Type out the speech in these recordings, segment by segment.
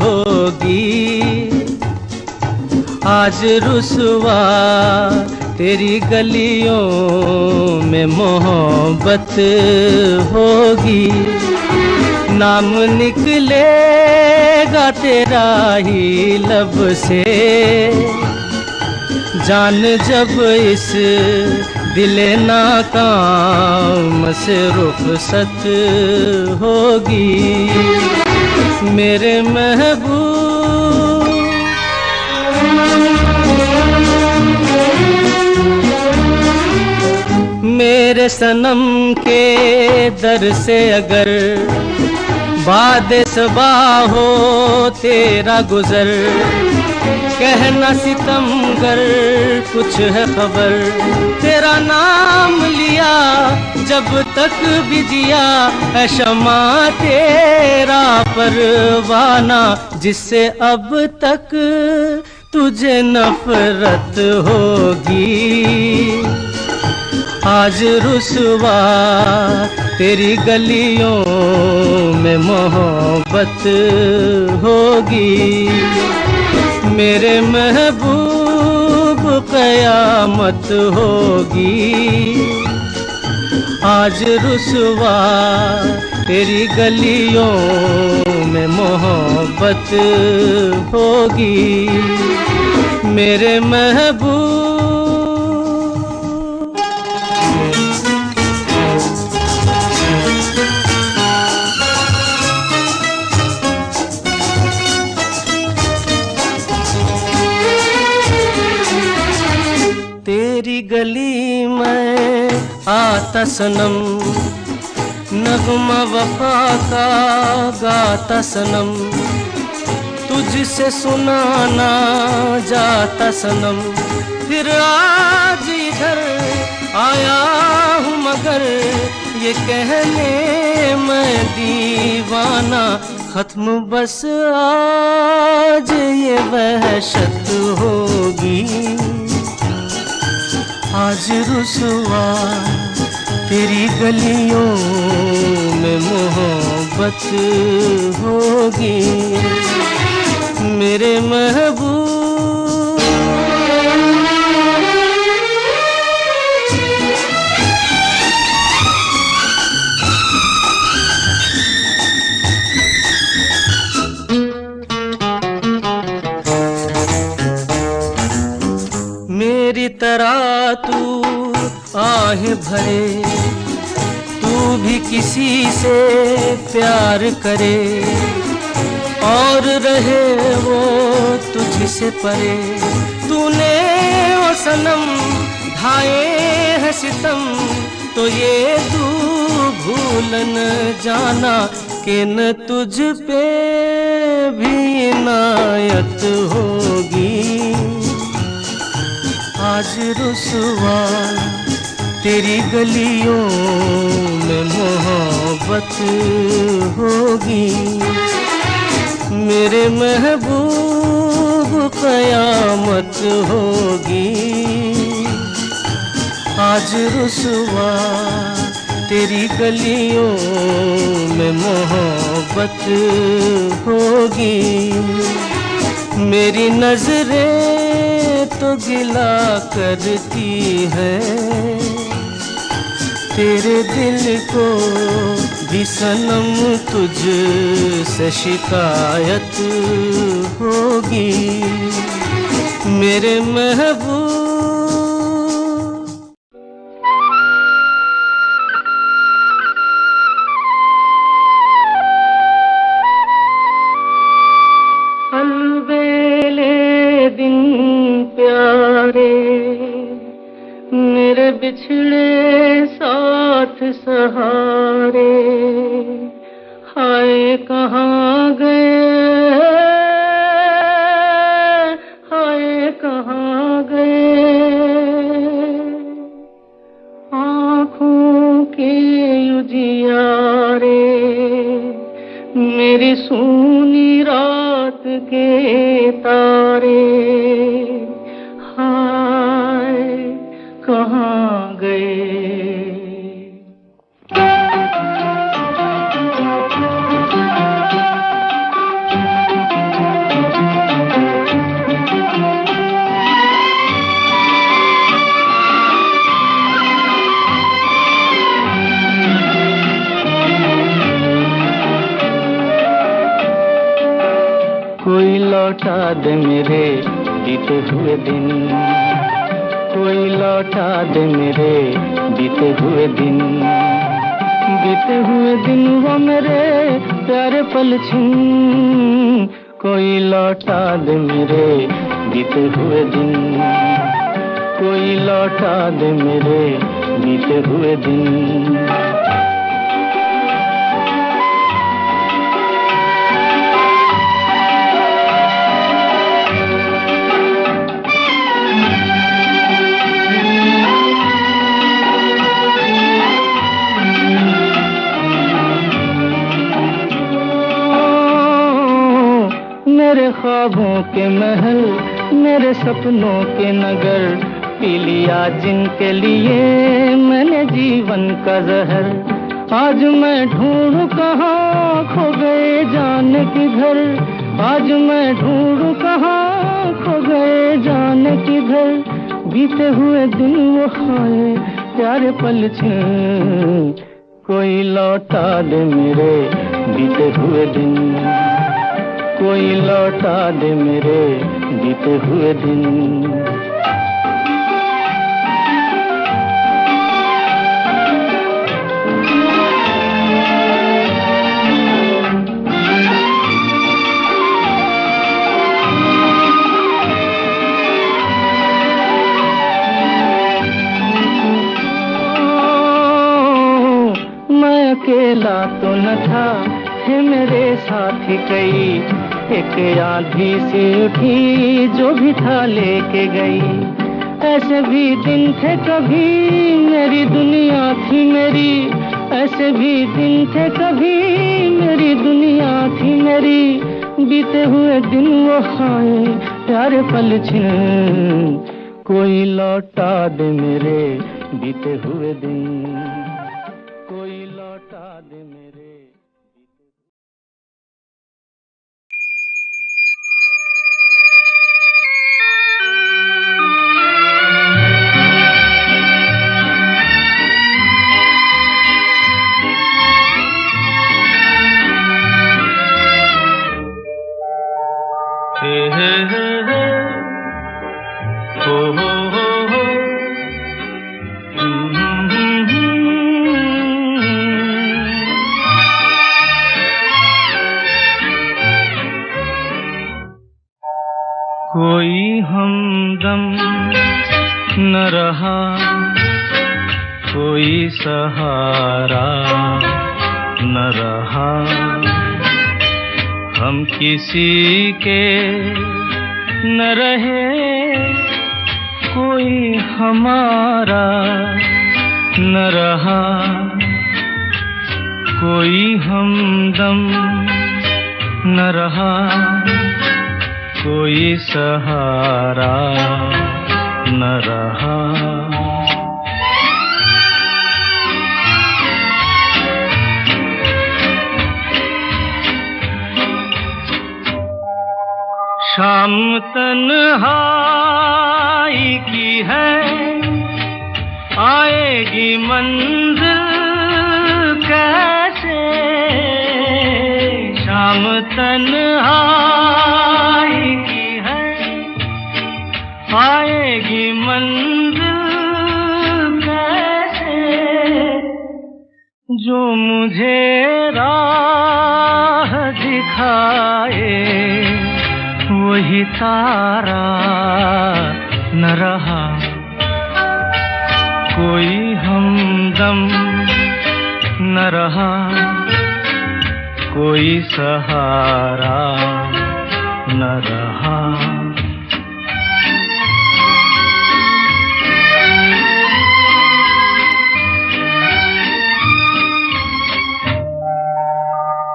होगी। आज रुसवा तेरी गलियों में मोहब्बत होगी। नाम निकलेगा तेरा ही लब से, जान जब इस दिले नाकाम से रुखसत होगी। मेरे महबूब मेरे सनम के दर से अगर बादे सबा हो तेरा गुजर, कहना सितमगर कुछ है खबर। तेरा नाम लिया जब तक भी जिया है शमा तेरा परवाना, जिससे अब तक तुझे नफरत होगी। आज रुसवा तेरी गलियों में मोहब्बत होगी। मेरे महबूब कयामत होगी। आज रुसवा तेरी गलियों में मोहब्बत होगी। मेरे महबूब तेरी गली में आता सनम, नगमा वफा का गाता सनम, तुझसे सुनाना जाता सनम। फिर आज इधर आया हूँ मगर ये कहने मैं दीवाना, खत्म बस आज ये वहशत होगी। आज रुसवा तेरी गलियों में मोहब्बत होगी। मेरे महबूब मेरी तरह तू आहें भरे, तू भी किसी से प्यार करे और रहे वो तुझसे परे। तूने वो सनम ढाए है सितम, तो ये तू भूल न जाना कि न तुझ पे भी इनायत होगी। आज रुसवा तेरी गलियों में मोहब्बत होगी। मेरे महबूब कयामत होगी। आज रुसवा तेरी गलियों में मोहब्बत होगी। मेरी नजरें तो गिला करती है, तेरे दिल को भी सनम तुझसे शिकायत होगी। मेरे महबूब मेरे बिछड़े साथ सहारे, हाय कहाँ गए, हाय कहाँ गए। आँखों के उजियारे मेरी सूनी रात के तारे, कहाँ गए। दे मेरे बीते हुए दिन, कोई लौटा दे मेरे बीते हुए दिन। बीते हुए दिन वो मेरे प्यारे पल छिन, कोई लौटा दे मेरे बीते हुए दिन, कोई लौटा दे मेरे बीते हुए दिन। मेरे ख्वाबों के महल, मेरे सपनों के नगर, पी लिया जिनके लिए मैंने जीवन का जहर। आज मैं ढूंढूं कहाँ खो गए जाने किधर, आज मैं ढूंढूं कहाँ खो गए जाने किधर। बीते हुए दिन वो खाए प्यारे पल छिन, कोई लौटा दे मेरे बीते हुए दिन, कोई लौटा दे मेरे बीते हुए दिन। मैं अकेला तो न था, थे मेरे साथी कई। एक आंधी सी उठी जो भी था लेके गई। ऐसे भी दिन थे कभी मेरी दुनिया थी मेरी, ऐसे भी दिन थे कभी मेरी दुनिया थी मेरी। बीते हुए दिन वो खाए प्यारे पल छिन, कोई लौटा दे मेरे बीते हुए दिन, कोई लौटा दे मेरे। कोई हमदम न रहा, कोई सहारा न रहा, हम किसी के न रहे, कोई हमारा न रहा। कोई हमदम न रहा, कोई सहारा न रहा। शाम तन्हाई की है, आएगी मंजिल कैसे। शाम तन्हाई की है, आएगी मंजिल कैसे। जो मुझे राह दिखाए वही तारा न रहा। कोई हमदम न रहा, कोई सहारा न रहा।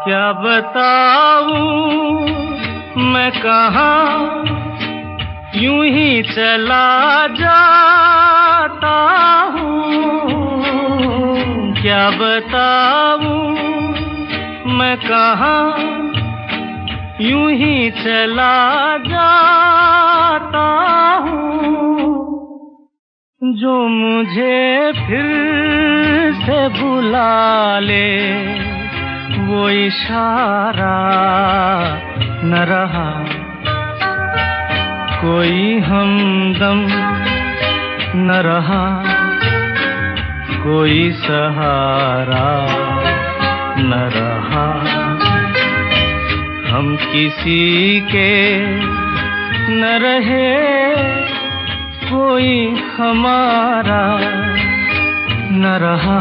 क्या बताऊं मैं कहाँ यूं ही चला जाता हूँ। क्या बताऊं मैं कहाँ यूं ही चला जाता हूँ। जो मुझे फिर से बुला ले वो इशारा न रहा। कोई हमदम न रहा, कोई सहारा न रहा, हम किसी के न रहे, कोई हमारा न रहा।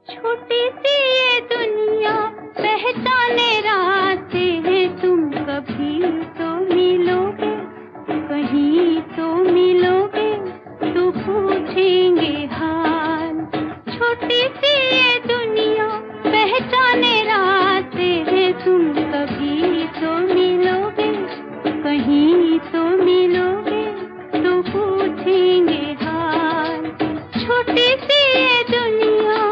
छोटी सी ये दुनिया पहचाने रास्ते हैं, तुम कभी तो मिलोगे, कहीं तो मिलोगे, तो पूछेंगे हाल। छोटी सी ये दुनिया पहचाने रास्ते हैं, तुम कभी तो मिलोगे, कहीं तो मिलोगे, तो पूछेंगे हाल। छोटी सी ये दुनिया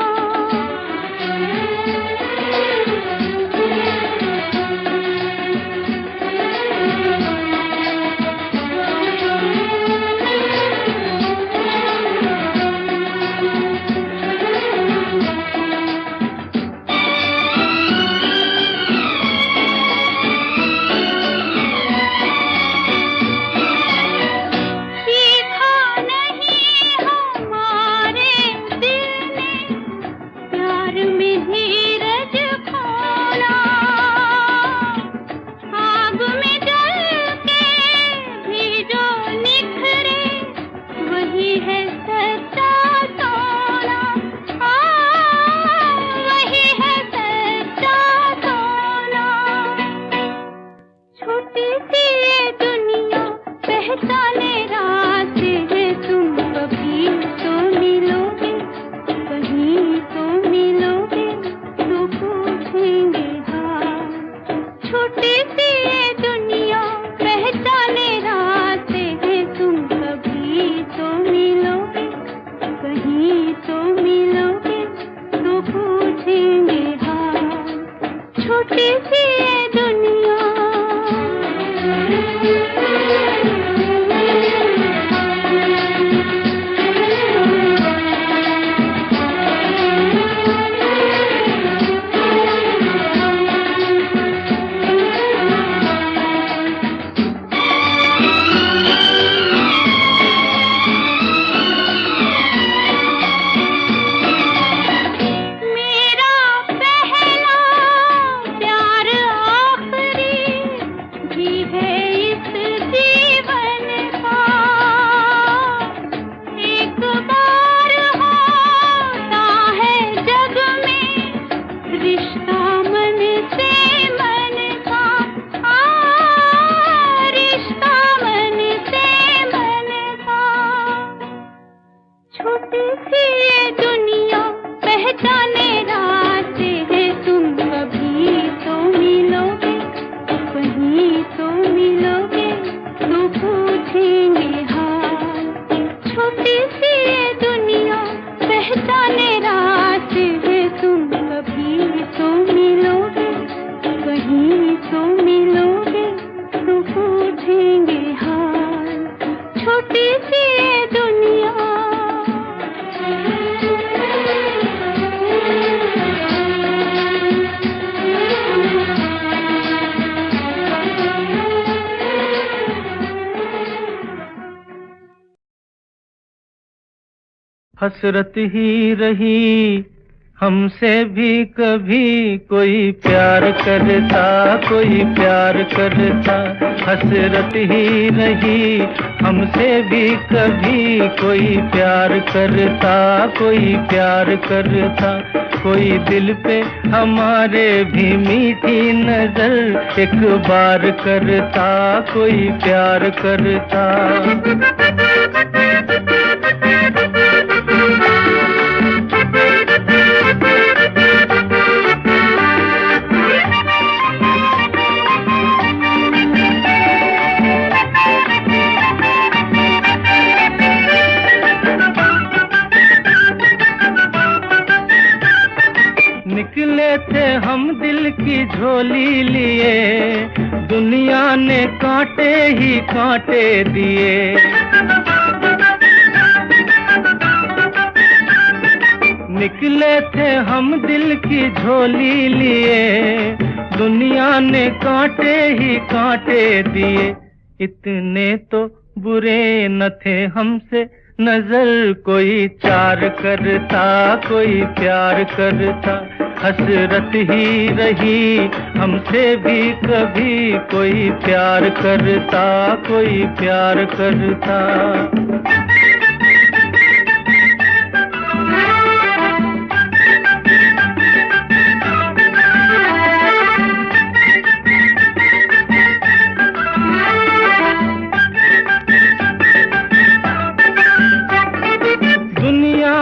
हसरत ही रही हमसे भी कभी, कोई प्यार करता, कोई प्यार करता। हसरत ही रही हमसे भी कभी, कोई प्यार करता, कोई प्यार करता। कोई दिल पे हमारे भी मीठी नजर एक बार करता, कोई प्यार करता। निकले थे हम दिल की झोली लिए, दुनिया ने कांटे ही कांटे दिए। निकले थे हम दिल की झोली लिए, दुनिया ने कांटे ही कांटे दिए। इतने तो बुरे न थे हमसे, नजर कोई चार करता, कोई प्यार करता। हसरत ही रही हमसे भी कभी, कोई प्यार करता, कोई प्यार करता।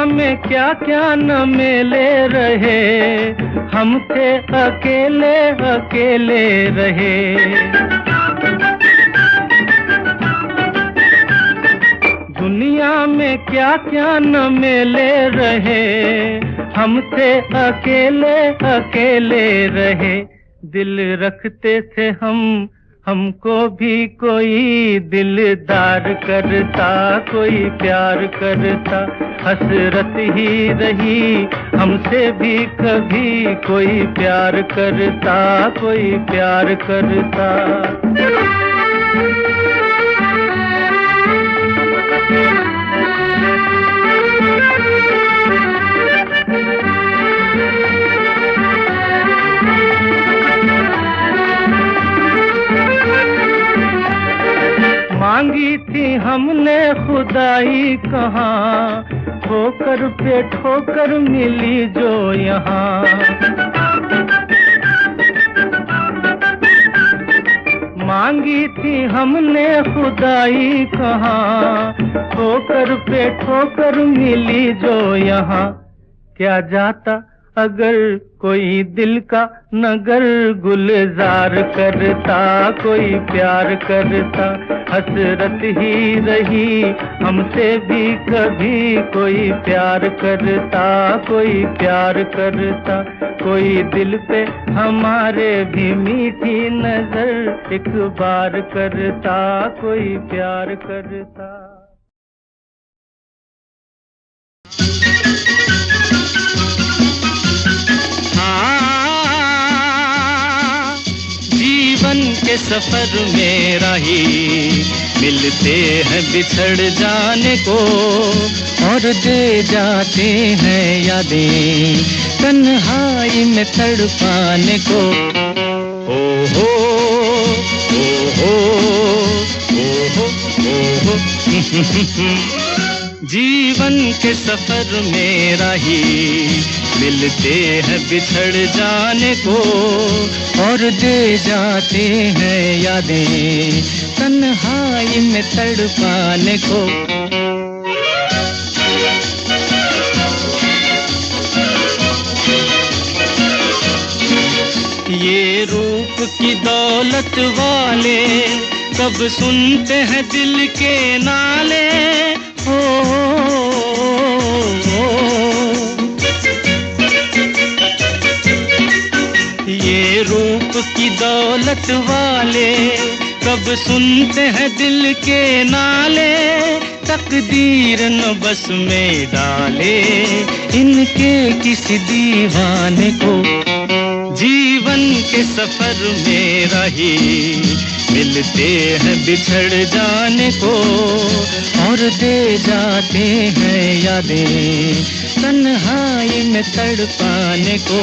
में क्या क्या न मेले रहे, हम थे अकेले अकेले रहे। दुनिया में क्या क्या न मेले रहे, हम थे अकेले अकेले रहे। दिल रखते थे हम, हमको भी कोई दिलदार करता, कोई प्यार करता। हसरत ही रही हमसे भी कभी, कोई प्यार करता, कोई प्यार करता। मांगी थी हमने खुदाई कहाँ, ठोकर पे ठोकर मिली जो यहाँ। मांगी थी हमने खुदाई कहाँ, ठोकर पे ठोकर मिली जो यहाँ। क्या जाता अगर कोई दिल का नगर गुलजार करता, कोई प्यार करता। हसरत ही रही हमसे भी कभी, कोई प्यार करता, कोई प्यार करता। कोई दिल पे हमारे भी मीठी नजर एक बार करता, कोई प्यार करता। के सफर में राही मिलते हैं बिछड़ जाने को, और दे जाते हैं यादें तन्हाई में तड़पाने को। ओ हो ओ हो ओ हो ओ हो। जीवन के सफर में राही मिलते हैं बिछड़ जाने को, और दे जाते हैं यादें तन्हाई में तड़पाने को। ये रूप की दौलत वाले कब सुनते हैं दिल के नाले। हो ये रूप की दौलत वाले कब सुनते हैं दिल के नाले। तकदीर न बस में डाले इनके किसी दीवाने को। जीवन के सफर में राही मिलते हैं बिछड़ जाने को, और दे जाते हैं यादें तन्हाई में तड़पाने को।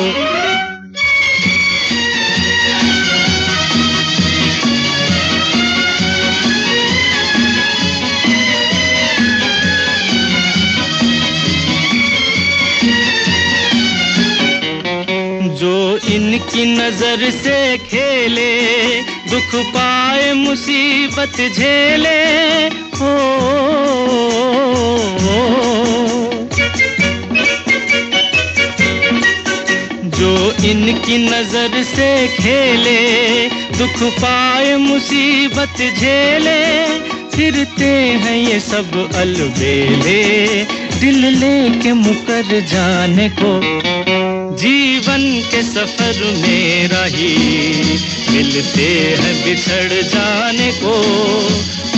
जो इनकी नजर से खेले दुख पाए मुसीबत झेले। हो जो इनकी नजर से खेले दुख पाए मुसीबत झेले। फिरते हैं ये सब अलबेले दिल लेके मुकर जाने को। जीवन के सफर में राही मिलते हैं बिछड़ जाने को,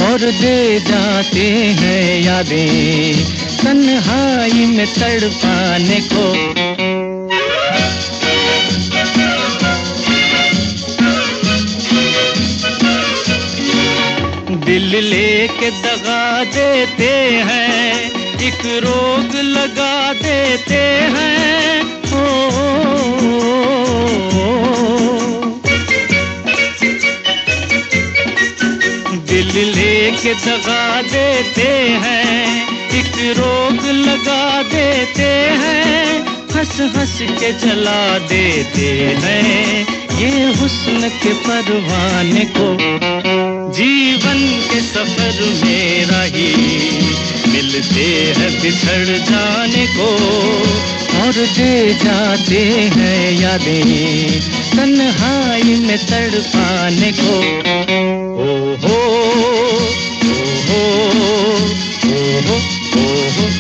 और दे जाते हैं यादें तन्हाई में में तड़पाने को। दिल लेके दगा देते हैं, एक रोग लगा देते हैं। दिल लेके दगा देते हैं, एक रोग लगा देते हैं। हंस हंस के जला देते हैं ये हुस्न के परवाने को। जीवन के सफर में राही मिलते हैं बिछड़ जाने को, और दे जाते हैं यादें तन्हाई में तड़पाने को। ओ हो ओ हो ओ हो।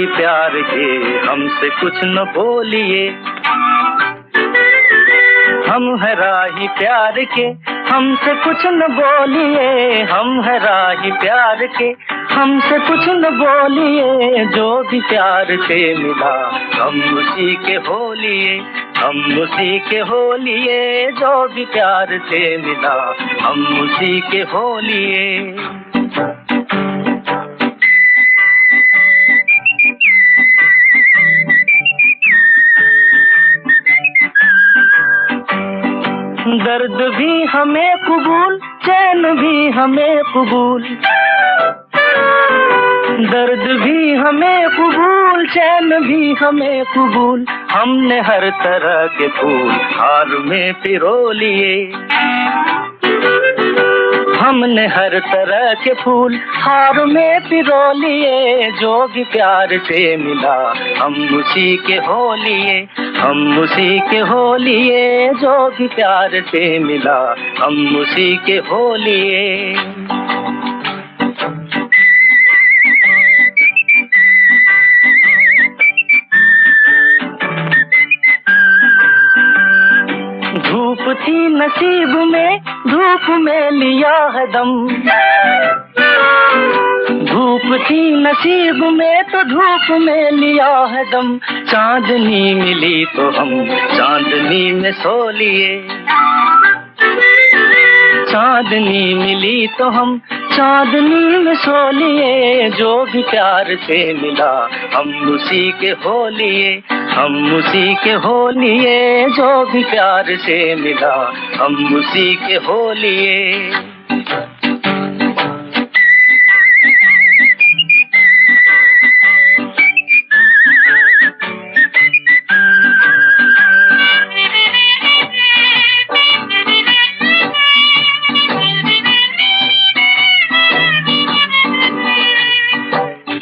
प्यार के हमसे कुछ न बोलिए, हम है राही प्यार के हमसे कुछ न बोलिए। हम है राही प्यार के हमसे कुछ न बोलिए। जो भी प्यार से मिला हम उसी के हो लिए, हम उसी के हो लिए। जो भी प्यार से मिला हम उसी के हो लिए। दर्द भी हमें कबूल, चैन भी हमें कबूल। दर्द भी हमें कबूल, चैन भी हमें कबूल। हमने हर तरह के फूल हार में पिरो लिए। हमने हर तरह के फूल हार में पिरो लिए। जो भी प्यार से मिला हम उसी के हो लिए, हम उसी के हो लिए। जो भी प्यार से मिला हम उसी के हो लिए। धूप थी नसीब में, धूप में लिया है दम। धूप थी नसीब में तो धूप में लिया है दम। चांदनी मिली तो हम चांदनी में सो लिए। चांदनी मिली तो हम चांदनी में सो लिए। जो भी प्यार से मिला हम उसी के हो लिए, हम उसी के हो लिए। जो भी प्यार से मिला हम उसी के हो लिए।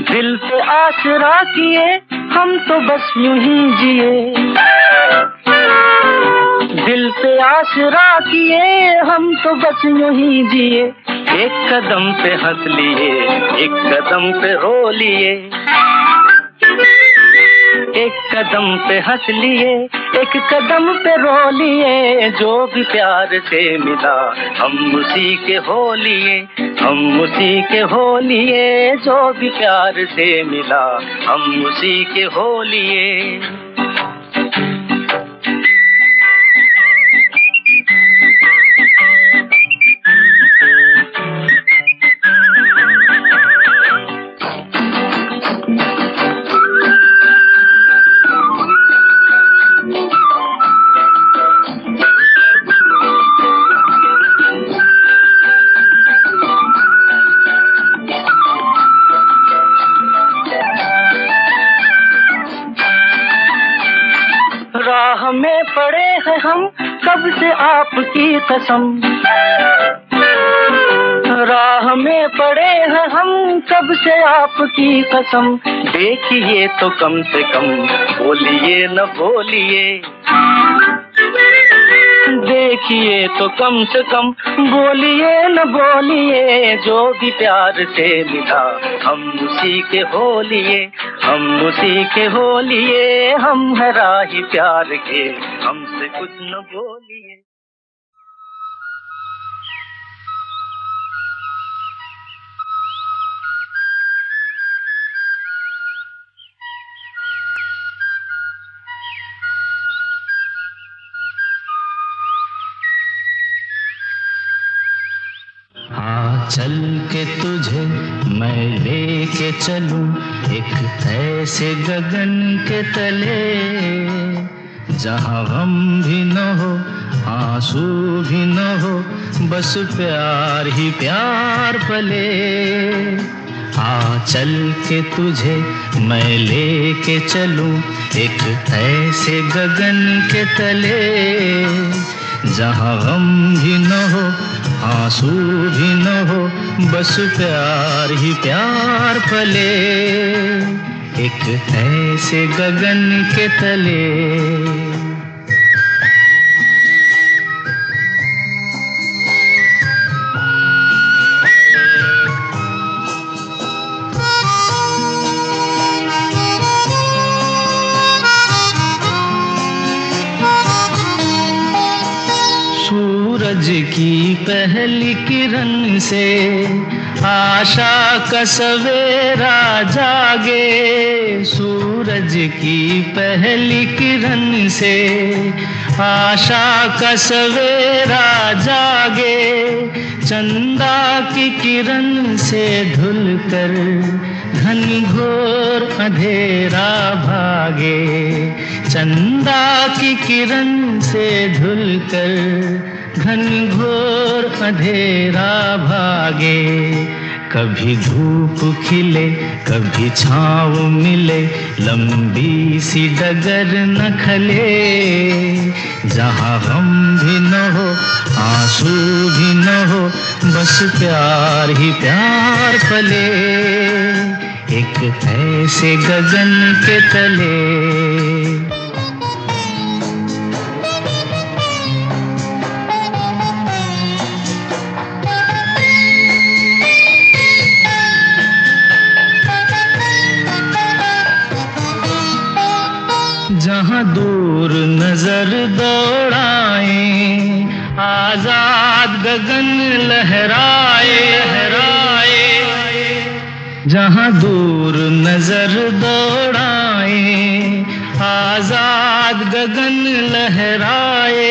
दिल पे आसरा किए हम तो बस यूं ही जिए। दिल पे आसरा किए हम तो बस यूं ही जिए। एक कदम पे हंस लिए, एक कदम पे रो लिए। एक कदम पे हंस लिए, एक कदम पे रो लिए। जो भी प्यार से मिला हम उसी के हो लिए, हम उसी के हो लिए। जो भी प्यार से मिला हम उसी के हो लिए। में पड़े हैं हम कब से आपकी कसम, राह में पड़े हैं हम कब से आपकी कसम। देखिए तो कम से कम बोलिए न बोलिए, देखिए तो कम से कम बोलिए न बोलिए। जो भी प्यार से मिला हम उसी के हो लिए, हम उसी के हो लिए। हम है राही प्यार के, हमसे कुछ न बोलिए। चल के तुझे मैं लेके चलूं एक ऐसे गगन के तले, जहां गम भी न हो आंसू भी न हो, बस प्यार ही प्यार पले। चल के तुझे मैं लेके चलूं एक ऐसे गगन के तले, जहां गम भी न हो आंसू भी न हो, बस प्यार ही प्यार पले। एक ऐसे गगन के तले। सूरज की पहली किरण से आशा का सवेरा जागे, सूरज की पहली किरण से आशा का सवेरा जागे। चंदा की किरण से धुलकर घनघोर अंधेरा भागे, चंदा की किरण से धुलकर घनघोर अंधेरा भागे। कभी धूप खिले कभी छाँव मिले, लंबी सी डगर न खले, जहाँ गम भी न हो आंसू भी न हो, बस प्यार ही प्यार पले। एक ऐसे गगन के तले। जहाँ दूर नजर दौड़ाए, आजाद गगन लहराए, जहाँ दूर नजर दौड़ाए, आजाद गगन लहराए।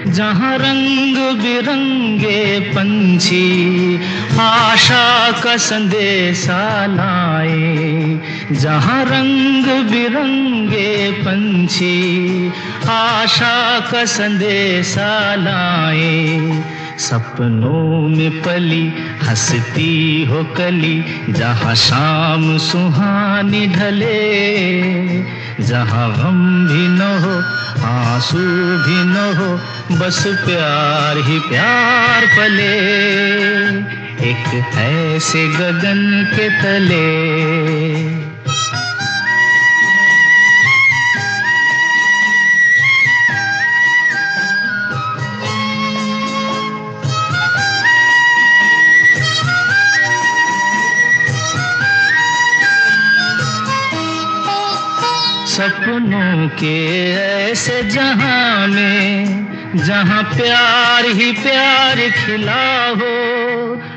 जहाँ रंग बिरंगे पंछी आशा का संदेशा लाए, जहाँ रंग बिरंगे पंछी आशा का संदेशा लाए। सपनों में पली हंसती हो कली, जहाँ शाम सुहानी ढले, जहाँ गम भी न हो आंसू भी न हो, बस प्यार ही प्यार पले। एक ऐसे गगन के तले। सपनों के ऐसे जहां में, जहां प्यार ही प्यार खिला हो,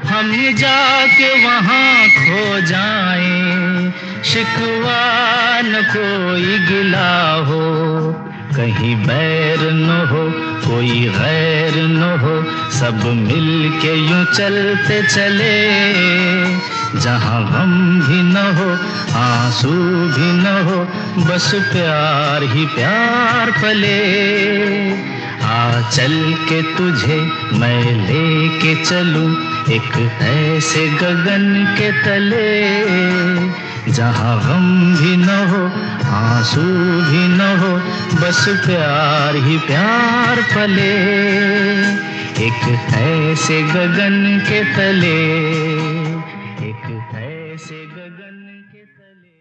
हम जाके वहां खो जाएं, शिकवा न कोई गिला हो। कहीं बैर न हो कोई गैर न हो, सब मिल के यूं चलते चले, जहाँ गम भी न हो आंसू भी न हो, बस प्यार ही प्यार पले। चल के तुझे मैं लेके चलूं एक ऐसे गगन के तले, जहाँ गम भी न हो, आंसू भी न हो, बस प्यार ही प्यार पले, एक ऐसे गगन के तले, एक ऐसे गगन के तले।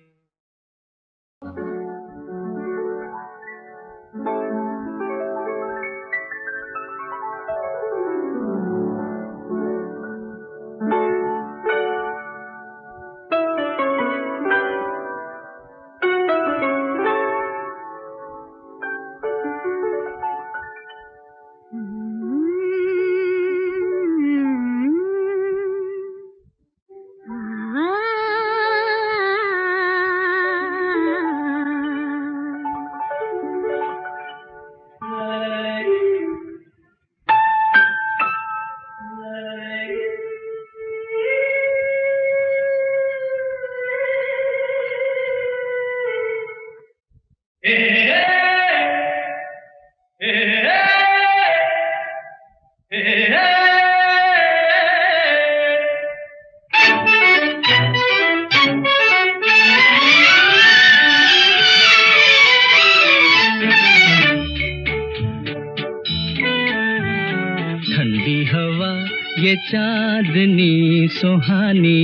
ठंडी हवा ये चांदनी सुहानी,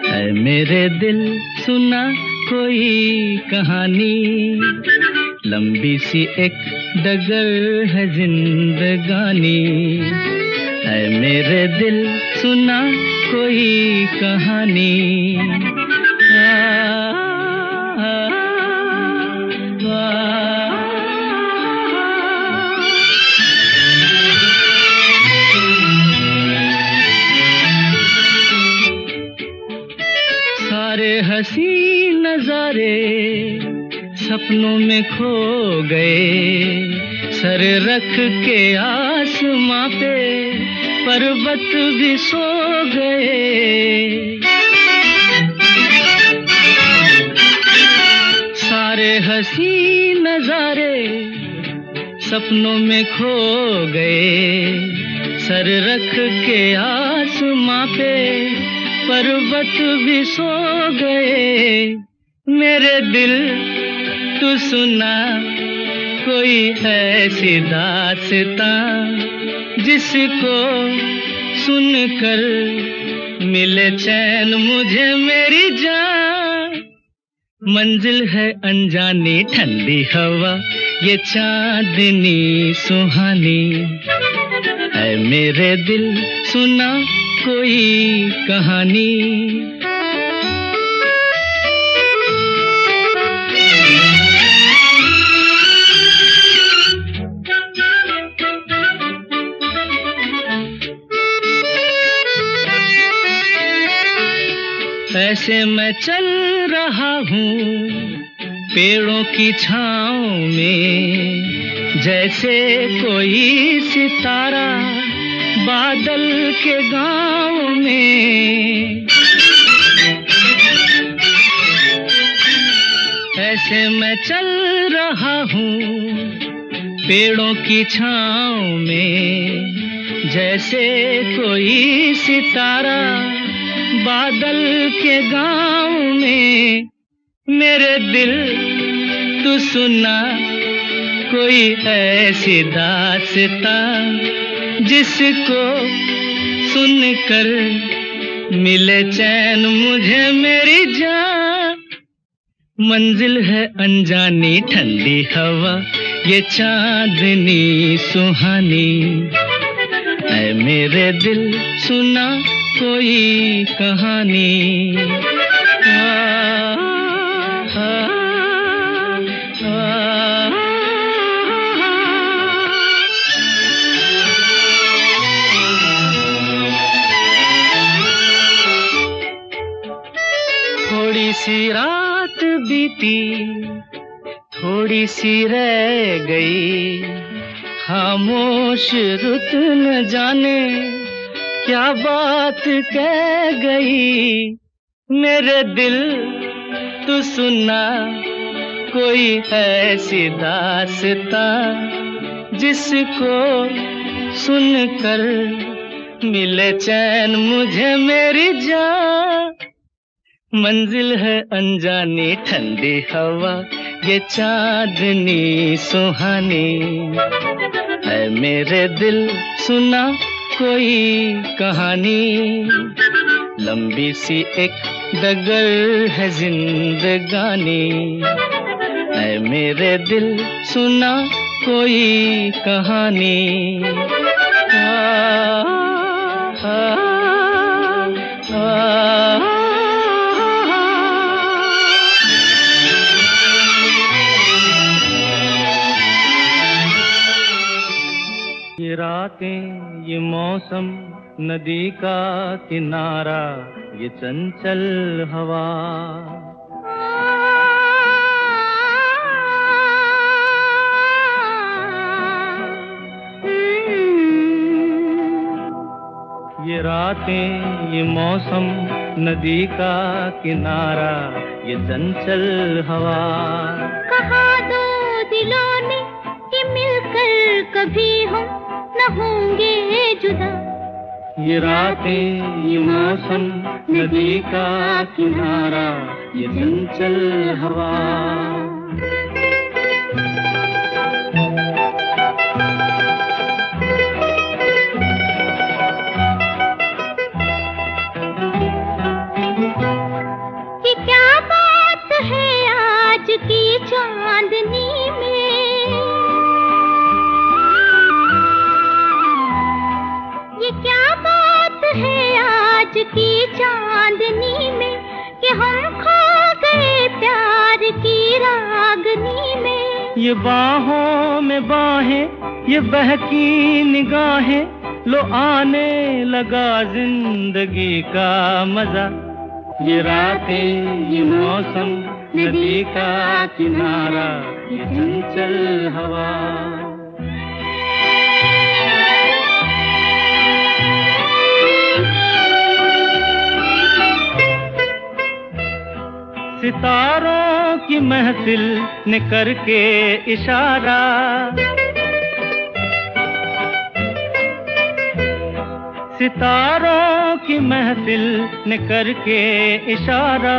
ऐ मेरे दिल सुना कोई कहानी, लंबी सी एक डगर है जिंदगानी, ऐ मेरे दिल सुना कोई कहानी। सारे हंसी नजारे सपनों में खो गए, सर रख के आसमां पे पर्वत भी सो गए। सारे हंसी नजारे सपनों में खो गए, सर रख के आसमां पे पर्वत भी सो गए। मेरे दिल तू सुना कोई ऐसी दास्तां, जिसको सुनकर मिले चैन मुझे मेरी जान। मंजिल है अनजानी ठंडी हवा ये चांदनी सुहानी, ऐ मेरे दिल सुना कोई कहानी। ऐसे मैं चल रहा हूँ पेड़ों की छाँव में, जैसे कोई सितारा बादल के गाँव में। ऐसे मैं चल रहा हूँ पेड़ों की छाँव में, जैसे कोई सितारा बादल के गाँव में। मेरे दिल तू सुना कोई ऐसी दास्तां, जिसको सुनकर मिले चैन मुझे मेरी जान। मंजिल है अनजानी ठंडी हवा ये चांदनी सुहानी, ऐ मेरे दिल सुना कोई कहानी। थोड़ी सी रात बीती थोड़ी सी रह गई, खामोश रुत न जाने क्या बात कह गई। मेरे दिल तू सुना कोई ऐसी दास्तां, जिसको सुनकर मिले चैन मुझे मेरी जान। मंजिल है अनजानी ठंडी हवा, ये चांदनी सुहानी है मेरे दिल, सुना कोई कहानी। लंबी सी एक डगर है जिंदगानी, है मेरे दिल, सुना कोई कहानी। ये रातें, ये मौसम, नदी का किनारा, ये चंचल हवा। ये रातें, ये मौसम, नदी का किनारा, ये चंचल हवा। कहा दो दिलों ने कि मिलकर कभी हम न होंगे जुदा। ये रातें, ये मौसम, नदी का किनारा, ये चंचल हवा। ये क्या बात है आज की चांदनी में, ये क्या बात है आज की चांदनी में, कि हम खो गए प्यार की रागनी में। ये बाहों में बाहें, ये बहकी निगाहें, लो आने लगा जिंदगी का मजा। ये रातें, ये मौसम, नदी का किनारा, ये चंचल हवा। सितारों की महफिल ने करके इशारा, सितारों की महफिल ने करके इशारा,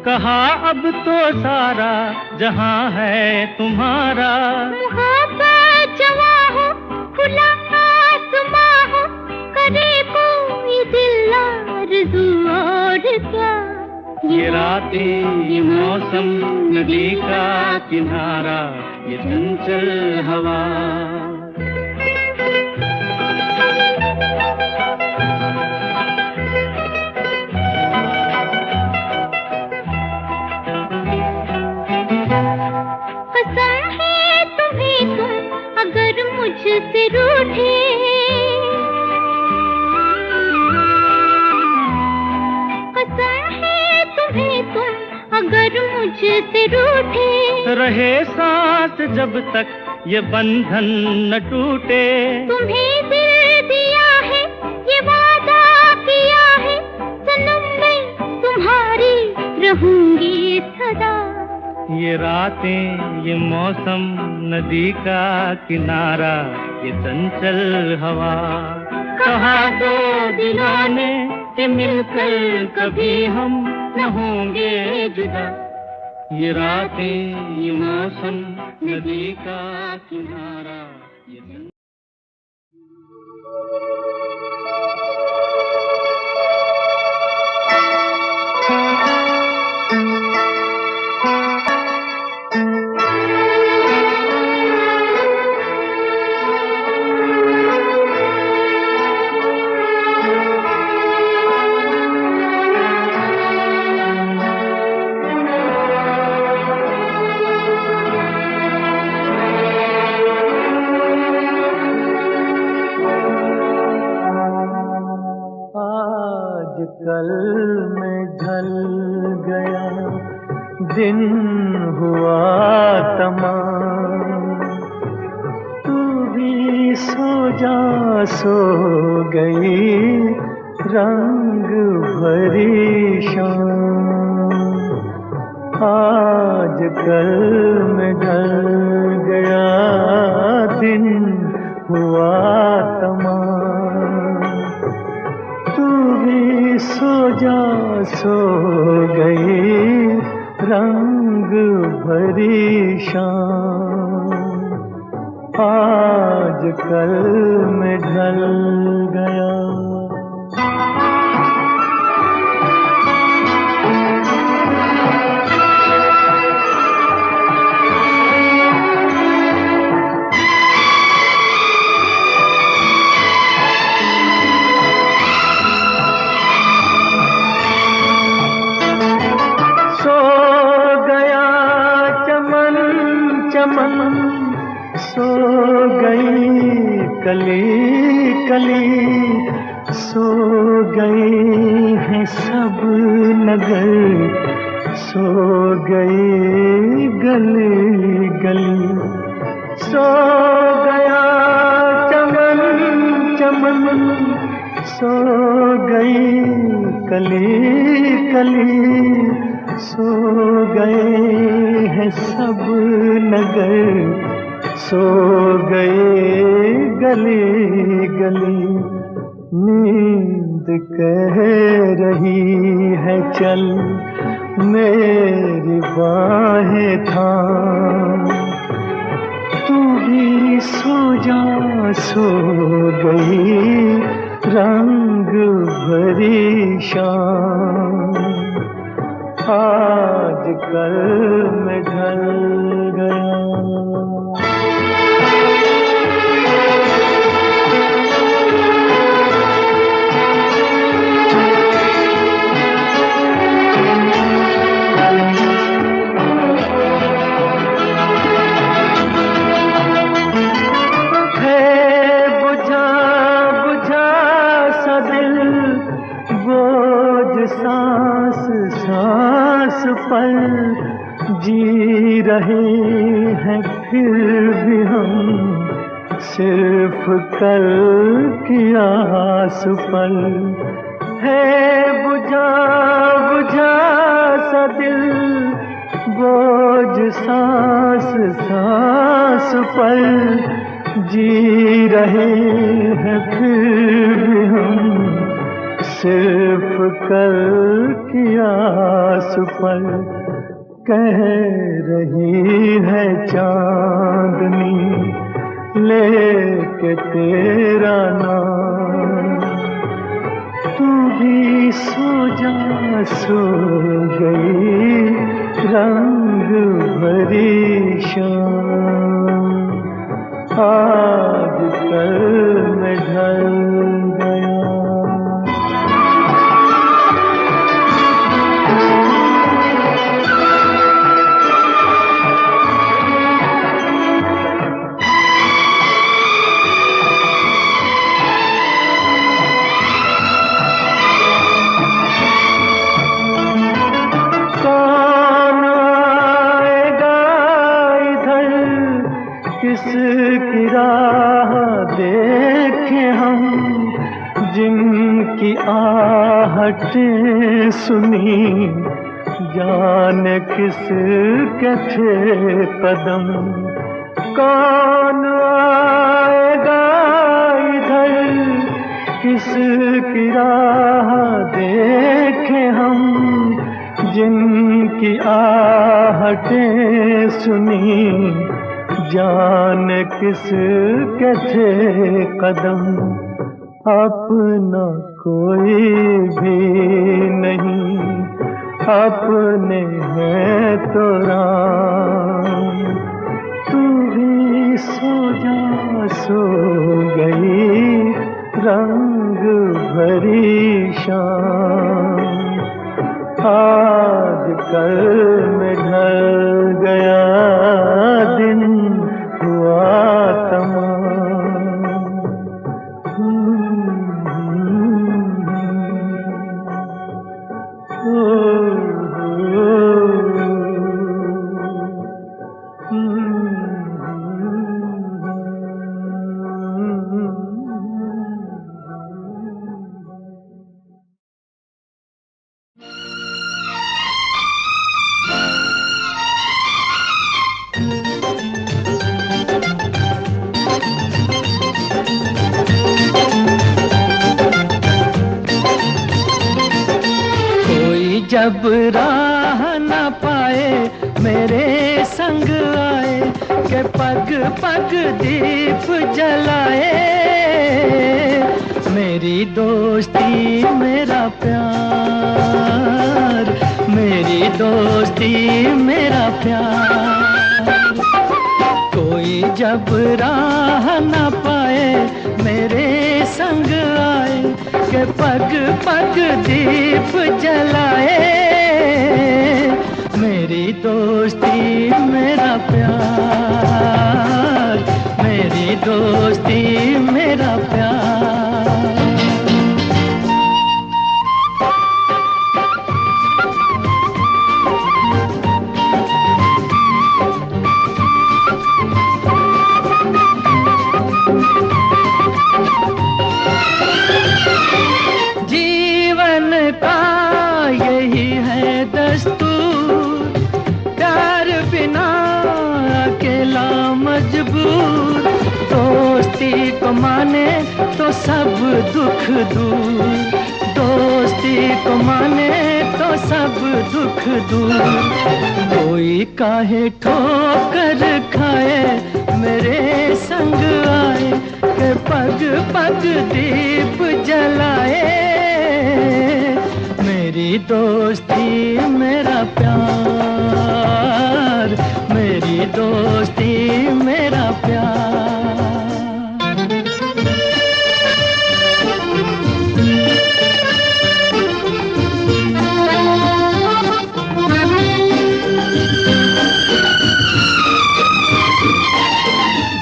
कहा अब तो सारा जहां है तुम्हारा। मोहब्बत जवां हो, खुला आसमां हो, करे कोई दिल आरज़ू और क्या। ये रातें, ये मौसम, नदी का किनारा, ये चंचल हवा। कसम है तुम्हें तुम अगर मुझसे रूठे, कसम है तुम्हें तुम अगर मुझसे रूठे। रहे सांस जब तक ये बंधन न टूटे, तुम्हें दिल दिया है, ये वादा किया है, सनम मैं तुम्हारी रहूंगी सदा। ये रातें, ये मौसम, नदी का किनारा, ये चंचल हवा। कहा दो दिलों ने कि मिलकर कभी हम न होंगे जुदा। ये रातें, ये मौसम, नदी का किनारा, ये कल में ढल गया, दिन हुआ तमाम, तू भी सो जा, सो गई रंग भरी शाम। आज कल में ढल गया, दिन हुआ तमाम, तू भी सो जा सो गई रंग भरी शाम, आज कल में ढल गया। सो गई कली कली, सो गई है सब नगर, सो गई गली गली। सो गया चमन चमन, सो गई कली कली, सो गए हैं सब नगर, सो गए गली गली। नींद कह रही है चल मेरी बाहें थाम, तू भी सो जा सो गई रंग भरी शाम, आज कल में ढल गया। सांस सांस पर जी रहे हैं फिर भी हम, सिर्फ कल की आस पर है बुझा बुझा सा दिल, बोझ सांस सांस पर जी रहे हैं फिर भी हम, सिर्फ कल की आस पर। कह रही है चांदनी लेके तेरा नाम, तू भी सो जा सो गई रंग भरी शाम, आज कल में ढल गया। किसकी राह देखे हम, जिनकी आहटें सुनी, जाने किसके थे कदम। कौन आएगा इधर, किसकी राह देखे हम, जिनकी आहटें सुनी, जान किसके थे कदम। अपना कोई भी नहीं, अपने हैं तो राम, तू भी सो जा सो गई रंग भरी शाम, आज कल में ढल गया दिन हुआ तमाम। जब राह न पाए मेरे संग आए के पग पग दीप जलाए। मेरी दोस्ती मेरा प्यार, मेरी दोस्ती मेरा प्यार। कोई जब राह न पाए मेरे संग आए के पग पग दीप जलाए। मेरी दोस्ती मेरा प्यार, मेरी दोस्ती मेरा प्यार। जीवन का यही है दस्तूर, प्यार बिना अकेला मजबूर। दोस्ती को माने तो सब दुख दूर, दोस्ती को माने तो सब दुख दूर। कोई काहे ठोकर खाए मेरे संग आए के पग पग दीप जलाए। मेरी दोस्ती मेरा प्यार, मेरी दोस्ती मेरा प्यार।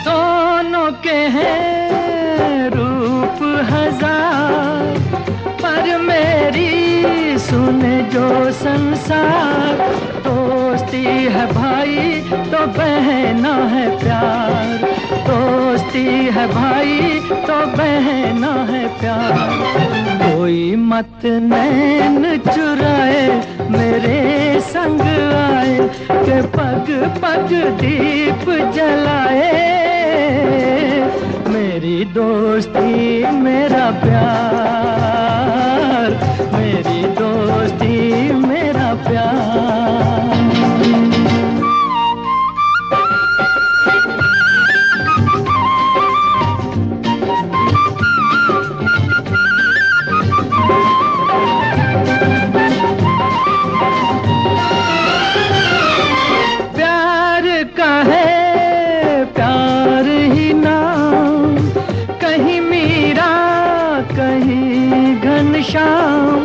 दोनों के हैं रूप हजार, पर मेरी सुने जो संसार। दोस्ती है भाई तो बहना है प्यार, दोस्ती है भाई तो बहना है प्यार। कोई मत नैन चुराए मेरे संग आए के पग पग दीप जलाए। मेरी दोस्ती मेरा प्यार, मेरी दोस्ती मेरा प्यार। प्यार का है प्यार ही नाम, कहीं मीरा कहीं घनश्याम।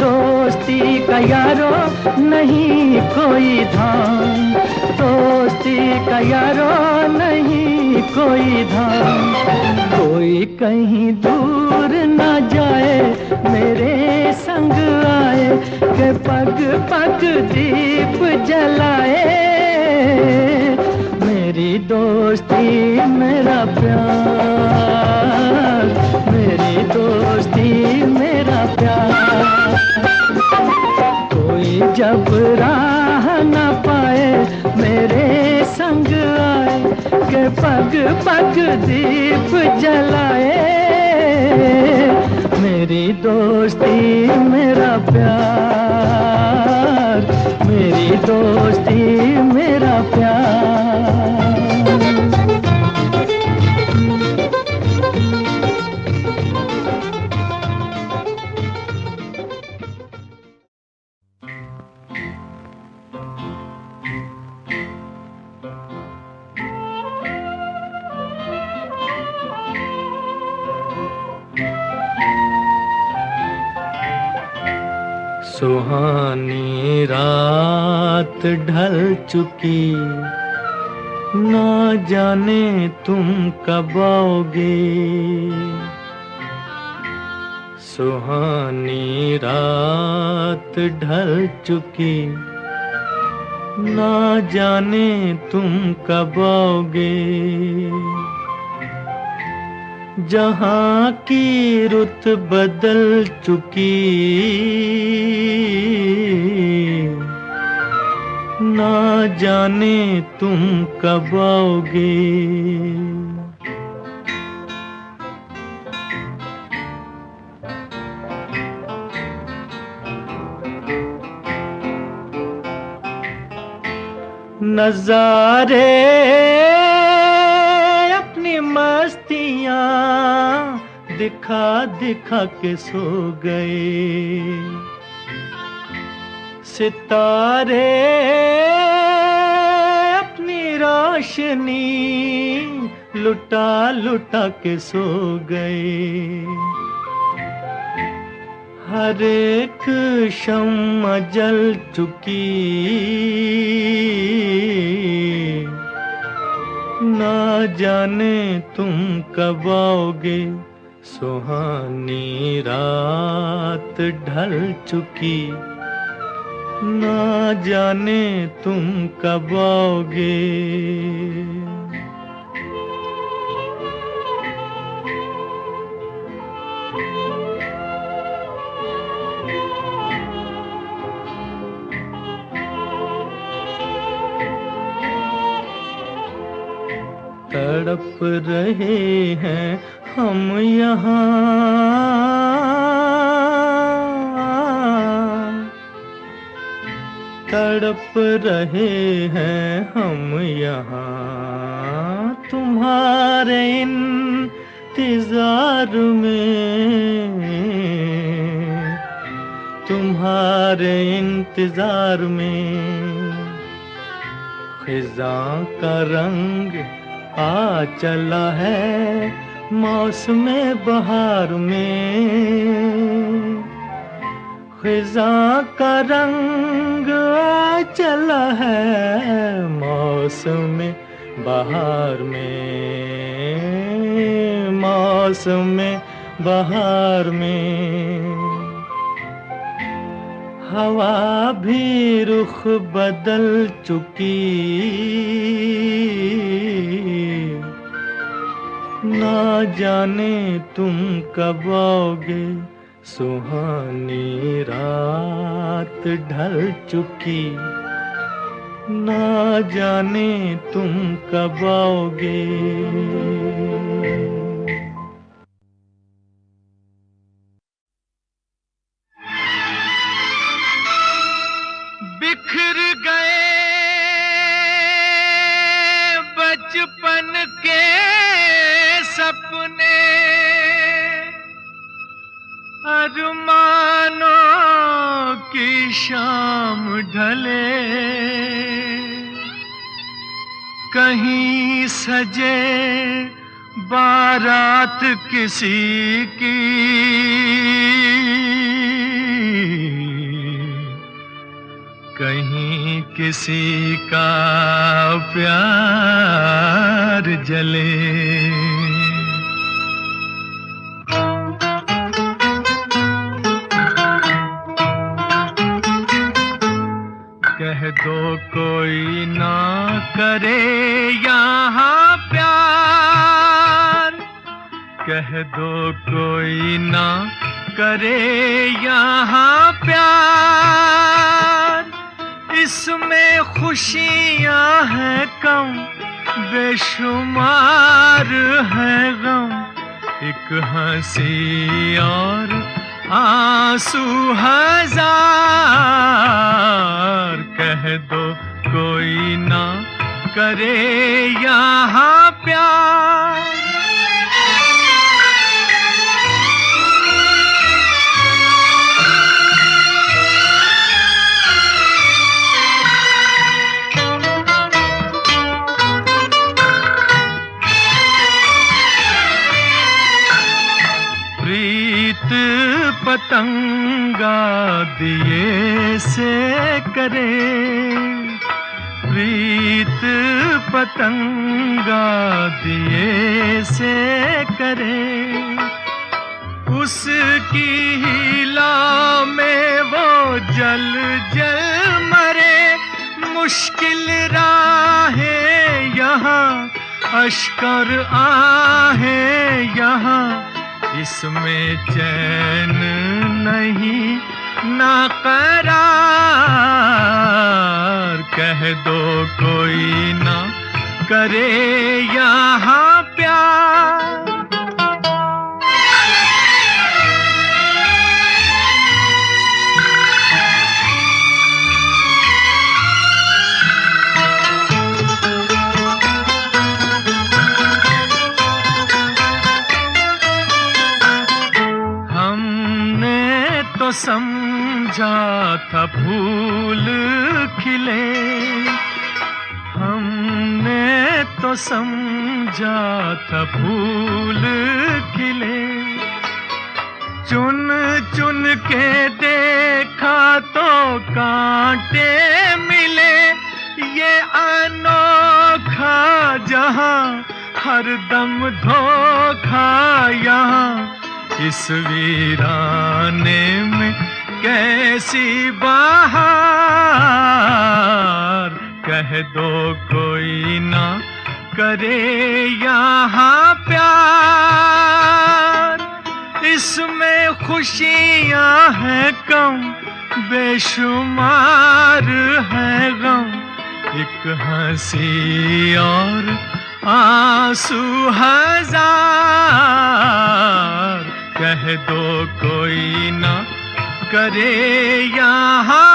दोस्ती का यारो नहीं कोई धाम, दोस्ती का यारो नहीं कोई धाम। कोई कहीं दूर न जाए मेरे संग आए के पग पग दीप जलाए। मेरी दोस्ती मेरा प्यार, मेरी दोस्ती मेरा प्यार। कोई जब राह न पाए मेरे संग आए के पग पग दीप जलाए। मेरी दोस्ती मेरा प्यार, मेरी दोस्ती मेरा प्यार। सुहानी रात ढल चुकी, ना जाने तुम कब आओगे। सुहानी रात ढल चुकी, ना जाने तुम कब आओगे। जहाँ की रुत बदल चुकी, ना जाने तुम कब आओगे। नजारे अपनी मस्तियां दिखा दिखा के सो गए। सितारे अपनी रोशनी लुटा लुटा के सो गए। हर एक शम्मा जल चुकी, ना जाने तुम कब आओगे। सुहानी रात ढल चुकी, ना जाने तुम कब आओगे। तड़प रहे हैं हम यहाँ, तड़प रहे हैं हम यहाँ तुम्हारे इंतजार में, तुम्हारे इंतजार में। खिज़ां का रंग आ चला है मौसम बहार में। खिज़ां का रंग आ चला है मौसम बहार में, मौसम बहार में। हवा भी रुख बदल चुकी, ना जाने तुम कब आओगे। सुहानी रात ढल चुकी, ना जाने तुम कब आओगे। बिखर गए बचपन के सपने, अरमानों की शाम ढले। कहीं सजे बारात किसी की, कहीं किसी का प्यार जले। कह दो कोई ना करे यहाँ प्यार, कह दो कोई ना करे यहाँ प्यार। इसमें खुशियाँ हैं कम, बेशुमार है गम। एक हंसी और आंसू हजार। कह दो कोई ना करे यहाँ प्यार। प्रीत पतंगा दिए से करे, प्रीत पतंगा दिए से करे। उसकी हीला में वो जल जल मरे। मुश्किल राहें यहाँ, अश्कर आहें यहाँ। इसमें चैन नहीं ना करार। कह दो कोई ना करे यहाँ प्यार। था फूल खिले, हमने तो समझा था फूल खिले। चुन चुन के देखा तो कांटे मिले, ये अनोखा जहां हरदम धोखा यहाँ। इस वीराने में कैसी बहार, कह दो कोई ना करे यहाँ प्यार। इसमें खुशियाँ हैं कम, बेशुमार है गम, एक हंसी और आंसू हजार। कह दो कोई ना करे यहाँ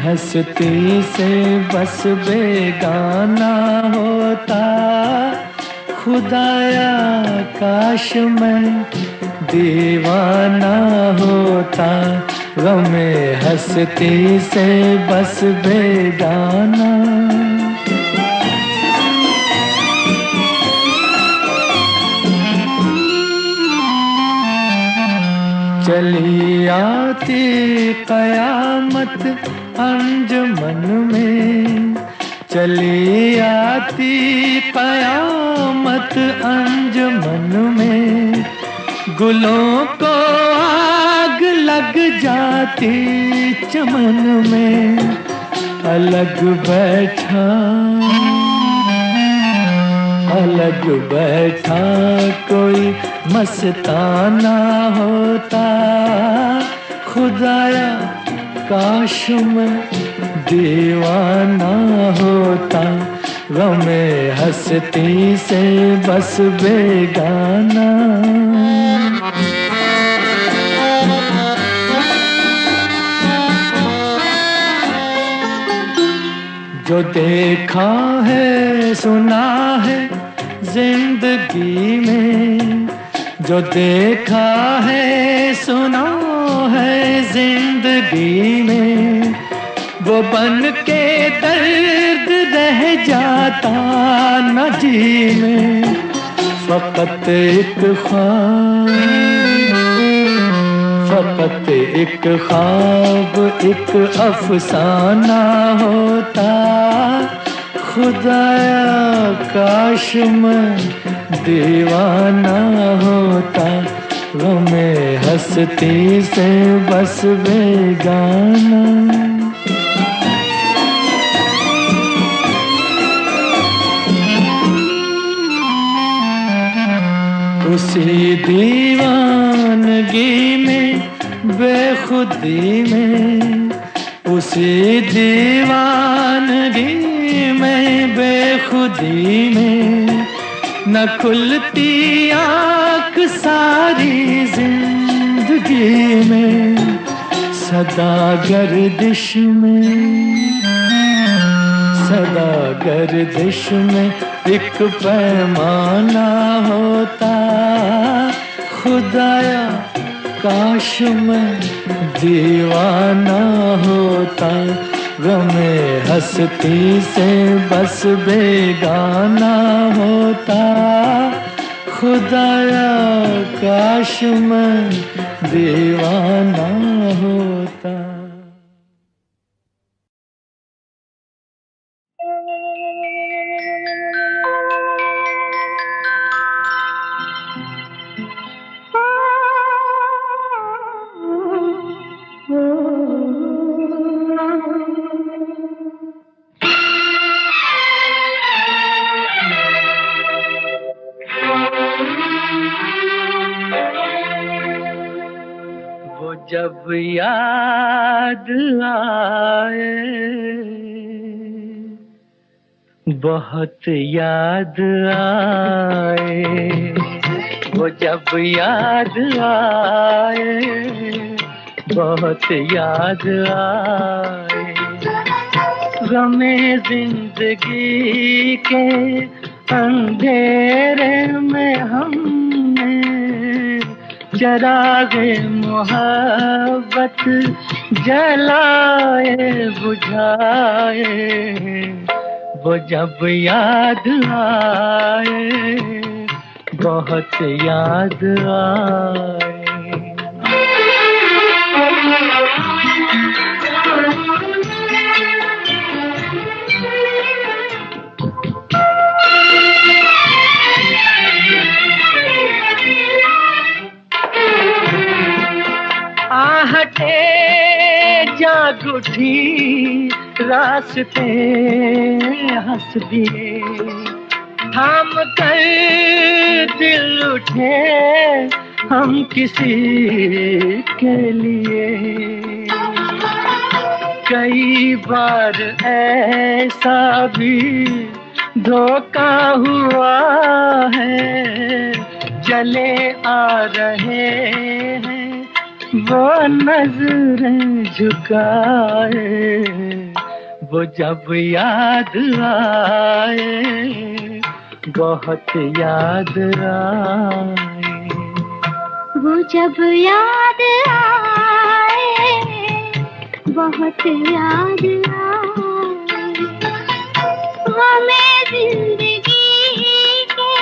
हंसती से बस बेगाना होता, खुदाया काश मैं दीवाना होता। गमे हंसती से बस बेगाना। चली आती कयामत अंजुमन में, चली आती कयामत अंजुमन में। गुलों को आग लग जाती चमन में, अलग बैठा कोई मस्ताना होता। खुदाया काश मैं दीवाना होता, गमे हंसती से बस बेगाना। जो देखा है सुना है जिंदगी में, जो देखा है सुना है जिंदगी में, वो बन के दर्द रह जाता न जी में। फकत एक ख्वाब, फकत एक ख्वाब, एक अफसाना होता। खुदाया काश मैं दीवाना होता, गमे हंसती से बस बेगाना। उसी दीवानगी में बेखुदी में, उसी दीवानगी में बेखुदी में, न खुलती आँख सारी जिंदगी में। सदा गर्दिश में, सदा गर्दिश में एक पैमाना होता। खुदाया काश मैं दीवाना होता, गमे हंसती से बस बेगाना होता। खुदाया काश मैं दीवाना होता। जब याद आए बहुत याद आए वो जब याद आए, बहुत याद आए। गमे जिंदगी के अंधेरे में हमने चरागे मोहब्बत जलाए बुझाए, वो जब याद आए, बहुत याद आए। आहटे जाग उठी रास्ते हंस दिए, थाम कर दिल उठे हम किसी के लिए। कई बार ऐसा भी धोखा हुआ है, चले आ रहे हैं वो नजरें झुकाए, वो जब याद आए, बहुत याद आए। वो जब याद आए, बहुत याद आए। वो मैं जिंदगी के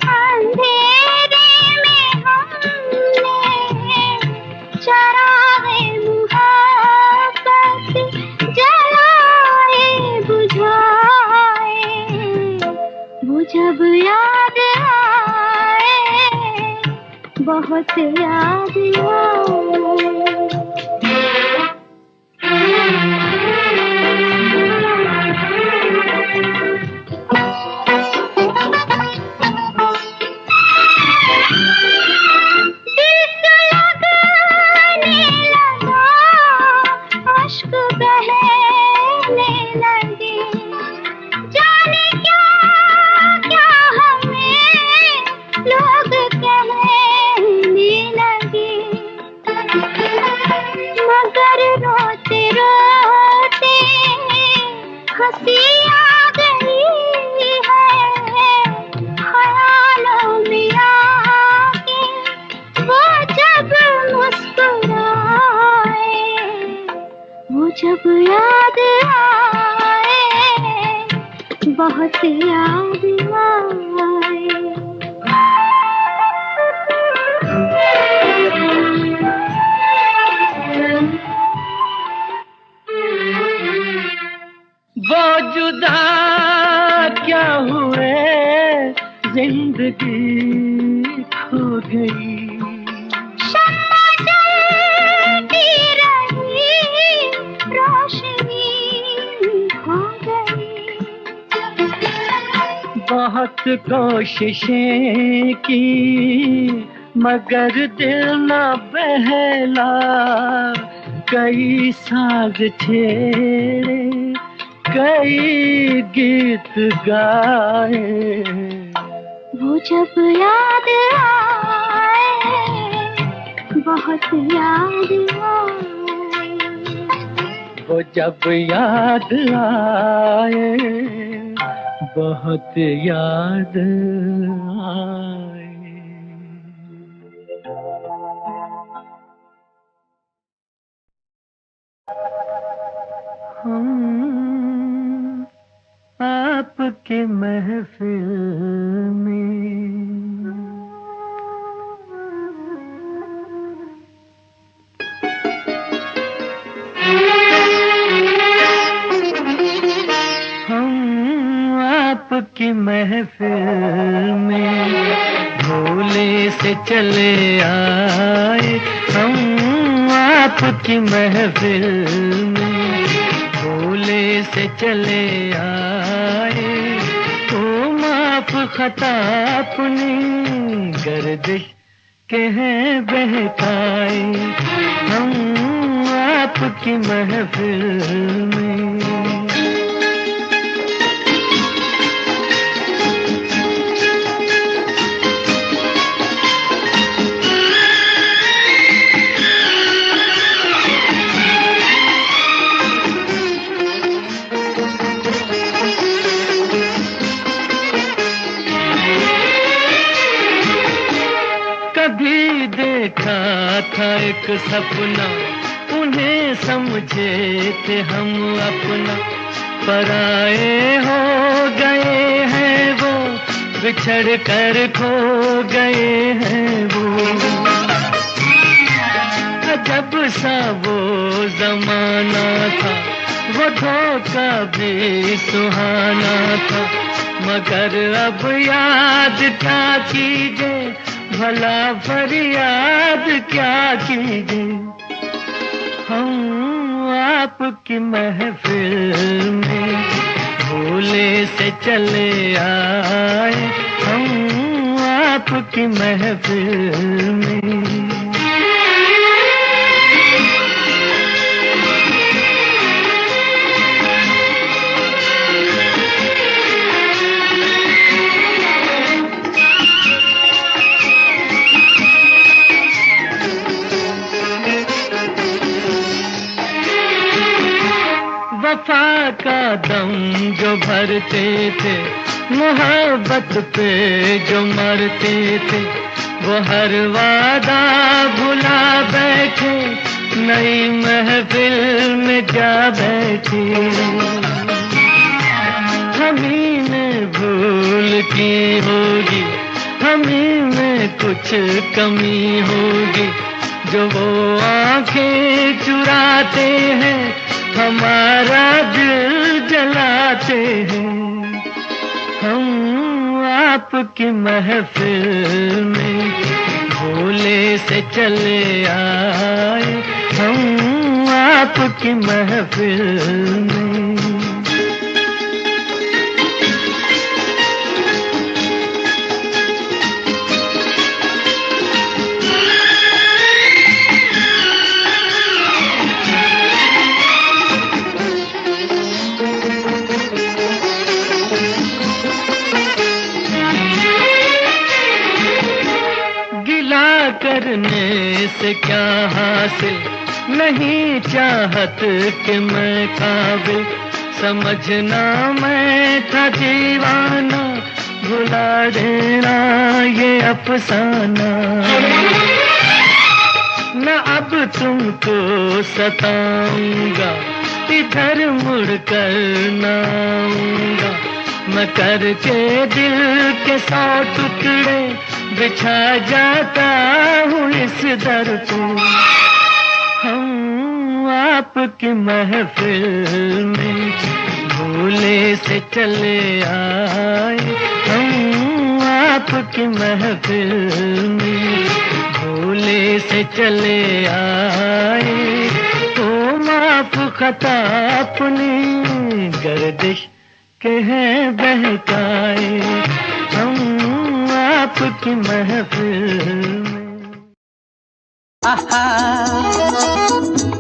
अंधेरे में हमने चरागे मुहब्बत जलाए बुझाए, वो जब याद आए, बहुत याद आए। जब याद आए, बहुत याद आए। वो जुदा क्या हुए, जिंदगी खो गई। बहुत कोशिशें की मगर दिल न बहला, कई साज छेड़े कई गीत गाए, वो जब याद आए, बहुत याद आए। वो जब याद आए, बहुत याद आए। हम आपके महफिल में आपकी महफिल में भोले से चले आए। हम आपकी महफिल में भोले से चले आए। तो माफ खता अपनी गर्दिश के हैं बहकाए। हम आपकी महफिल में देखा था एक सपना, उन्हें समझे थे हम अपना, पराए हो गए हैं वो, बिछड़ कर खो गए हैं वो। अजब सा वो जमाना था, वो धोखा भी सुहाना था, मगर अब याद क्या कीजिए, भला फरियाद क्या कीजिए। हम आपकी महफिल में भोले से चले आए, हम आपकी महफिल में। वफा का दम जो भरते थे, मोहब्बत पे जो मरते थे, वो हर वादा भुला बैठे, नई महफिल में जा बैठे। हमी ने भूल की होगी, हमी में कुछ कमी होगी, जो वो आंखें चुराते हैं, हमारा दिल जलाते हैं। हम आपकी महफिल में भोले से चले आए, हम आपकी महफिल में। करने से क्या हासिल, नहीं चाहत कि मैं काबिल, समझना मैं था दीवाना, भुला देना ये अफसाना। न अब तुमको सताऊंगा, इधर मुड़ कर न आऊंगा, मैं करके दिल के 100 टुकड़े बिछा जाता हूँ इस दर को। हम आपकी महफिल में भोले से चले आए, हम आपकी महफिल में भोले से चले आए। तो माफ खता अपनी गर्दिश के हैं बहकाए, हम आपकी महफिल में। आहा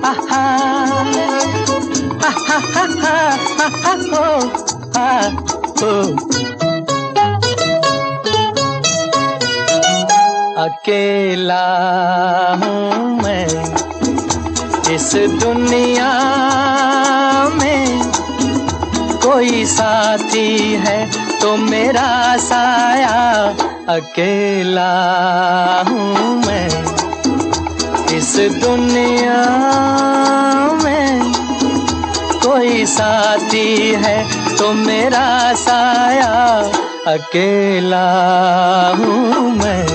आहा आहा आहा ओ अकेला हूँ मैं इस दुनिया में, कोई साथी है तो मेरा साया, अकेला हूँ मैं इस दुनिया में, कोई साथी है तो मेरा साया, अकेला हूँ मैं।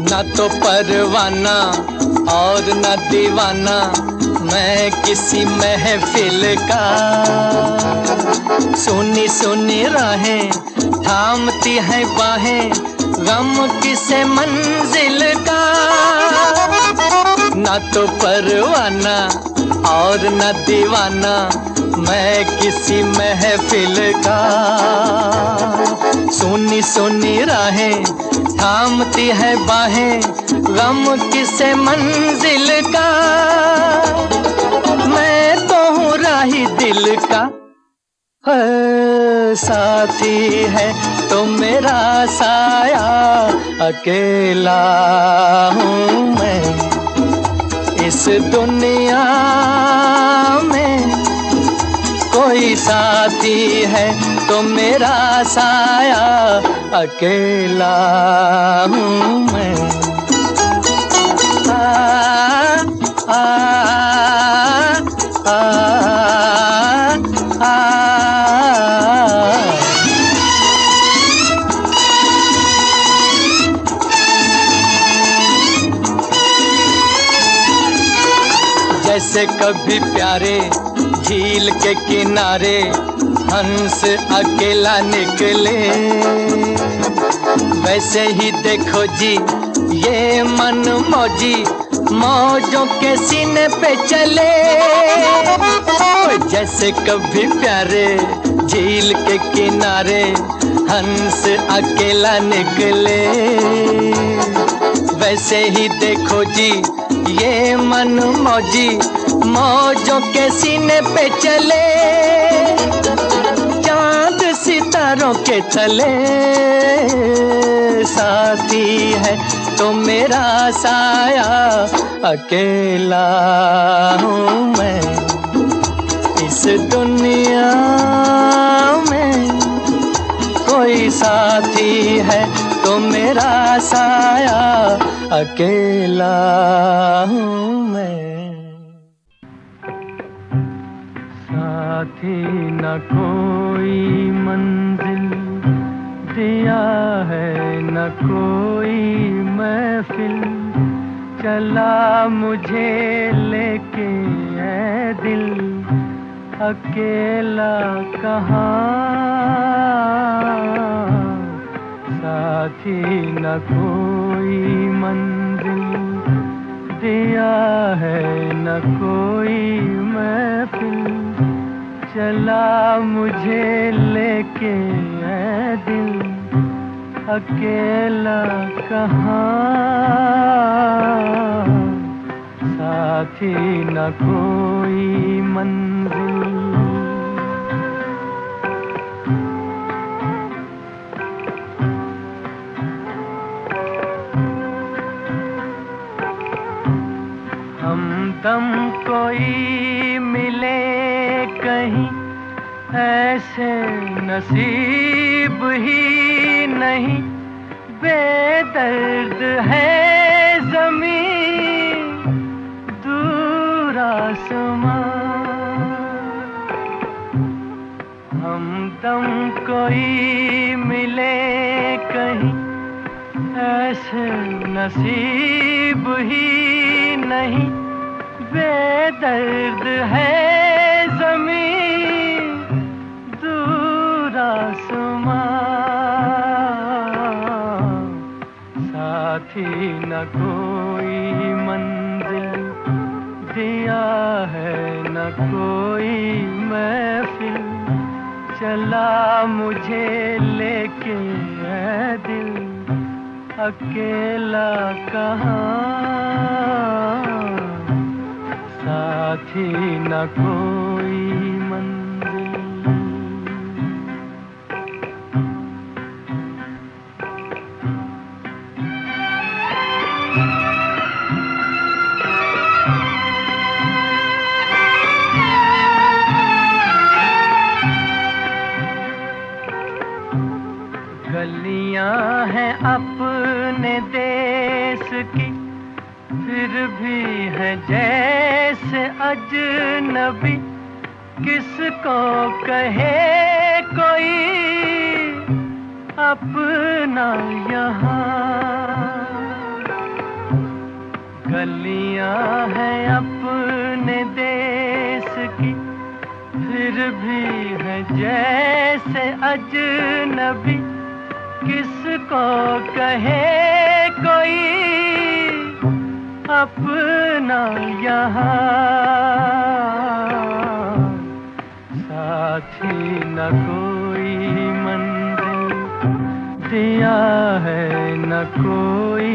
न तो परवाना और न दीवाना मैं किसी महफिल का, सुनी सुनी राहें थामती है बाहें, गम किसे मंजिल का। न तो परवाना और न दीवाना मैं किसी महफिल का, सुनी सुनी राहें थामती है बाहें, गम किसे मंजिल का। मैं तो हूँ राही दिल का, है साथी है तो मेरा साया, अकेला हूँ मैं इस दुनिया में। कोई साथी है तो मेरा साया, अकेला हूँ मैं। आ, आ, आ, जैसे कभी प्यारे झील के किनारे हंस अकेला निकले, वैसे ही देखो जी ये मन मौजी मौजों के सीने पे चले। जैसे कभी प्यारे झील के किनारे हंस अकेला निकले, वैसे ही देखो जी ये मन मौजी मौजों के सीने पे चले। चांद सितारों के तले साथी है तो मेरा साया, अकेला हूँ मैं इस दुनिया में। कोई साथी है तो मेरा साया, अकेला हूँ मैं। साथी न कोई मंजिल दिया है, न कोई महफिल चला मुझे लेके है दिल, अकेला कहाँ। साथी न कोई मंजिल दिया है, न कोई महफिल चला मुझे लेके है दिल, अकेला कहाँ। साथी न कोई मंजिल। हमदम कोई मिले कहीं ऐसे नसीब ही नहीं, बेदर्द है ज़मीं दूर आसमां। हमदम कोई मिले कहीं ऐसे नसीब ही नहीं, बेदर्द है ज़मीं दूर आसमां। साथी न कोई मंजिल दिया है, न कोई महफिल चला मुझे लेके है दिल, अकेला कहाँ। साथी न कोई मंजिल। गलियां हैं अपने देश की, फिर भी है जैसे अजनबी। किसको कहे कोई अपना यहाँ। गलियां हैं अपने देश की, फिर भी है जैसे अजनबी। किसको कहे कोई अपना यहाँ। साथी न कोई मंजिल दिया है, न कोई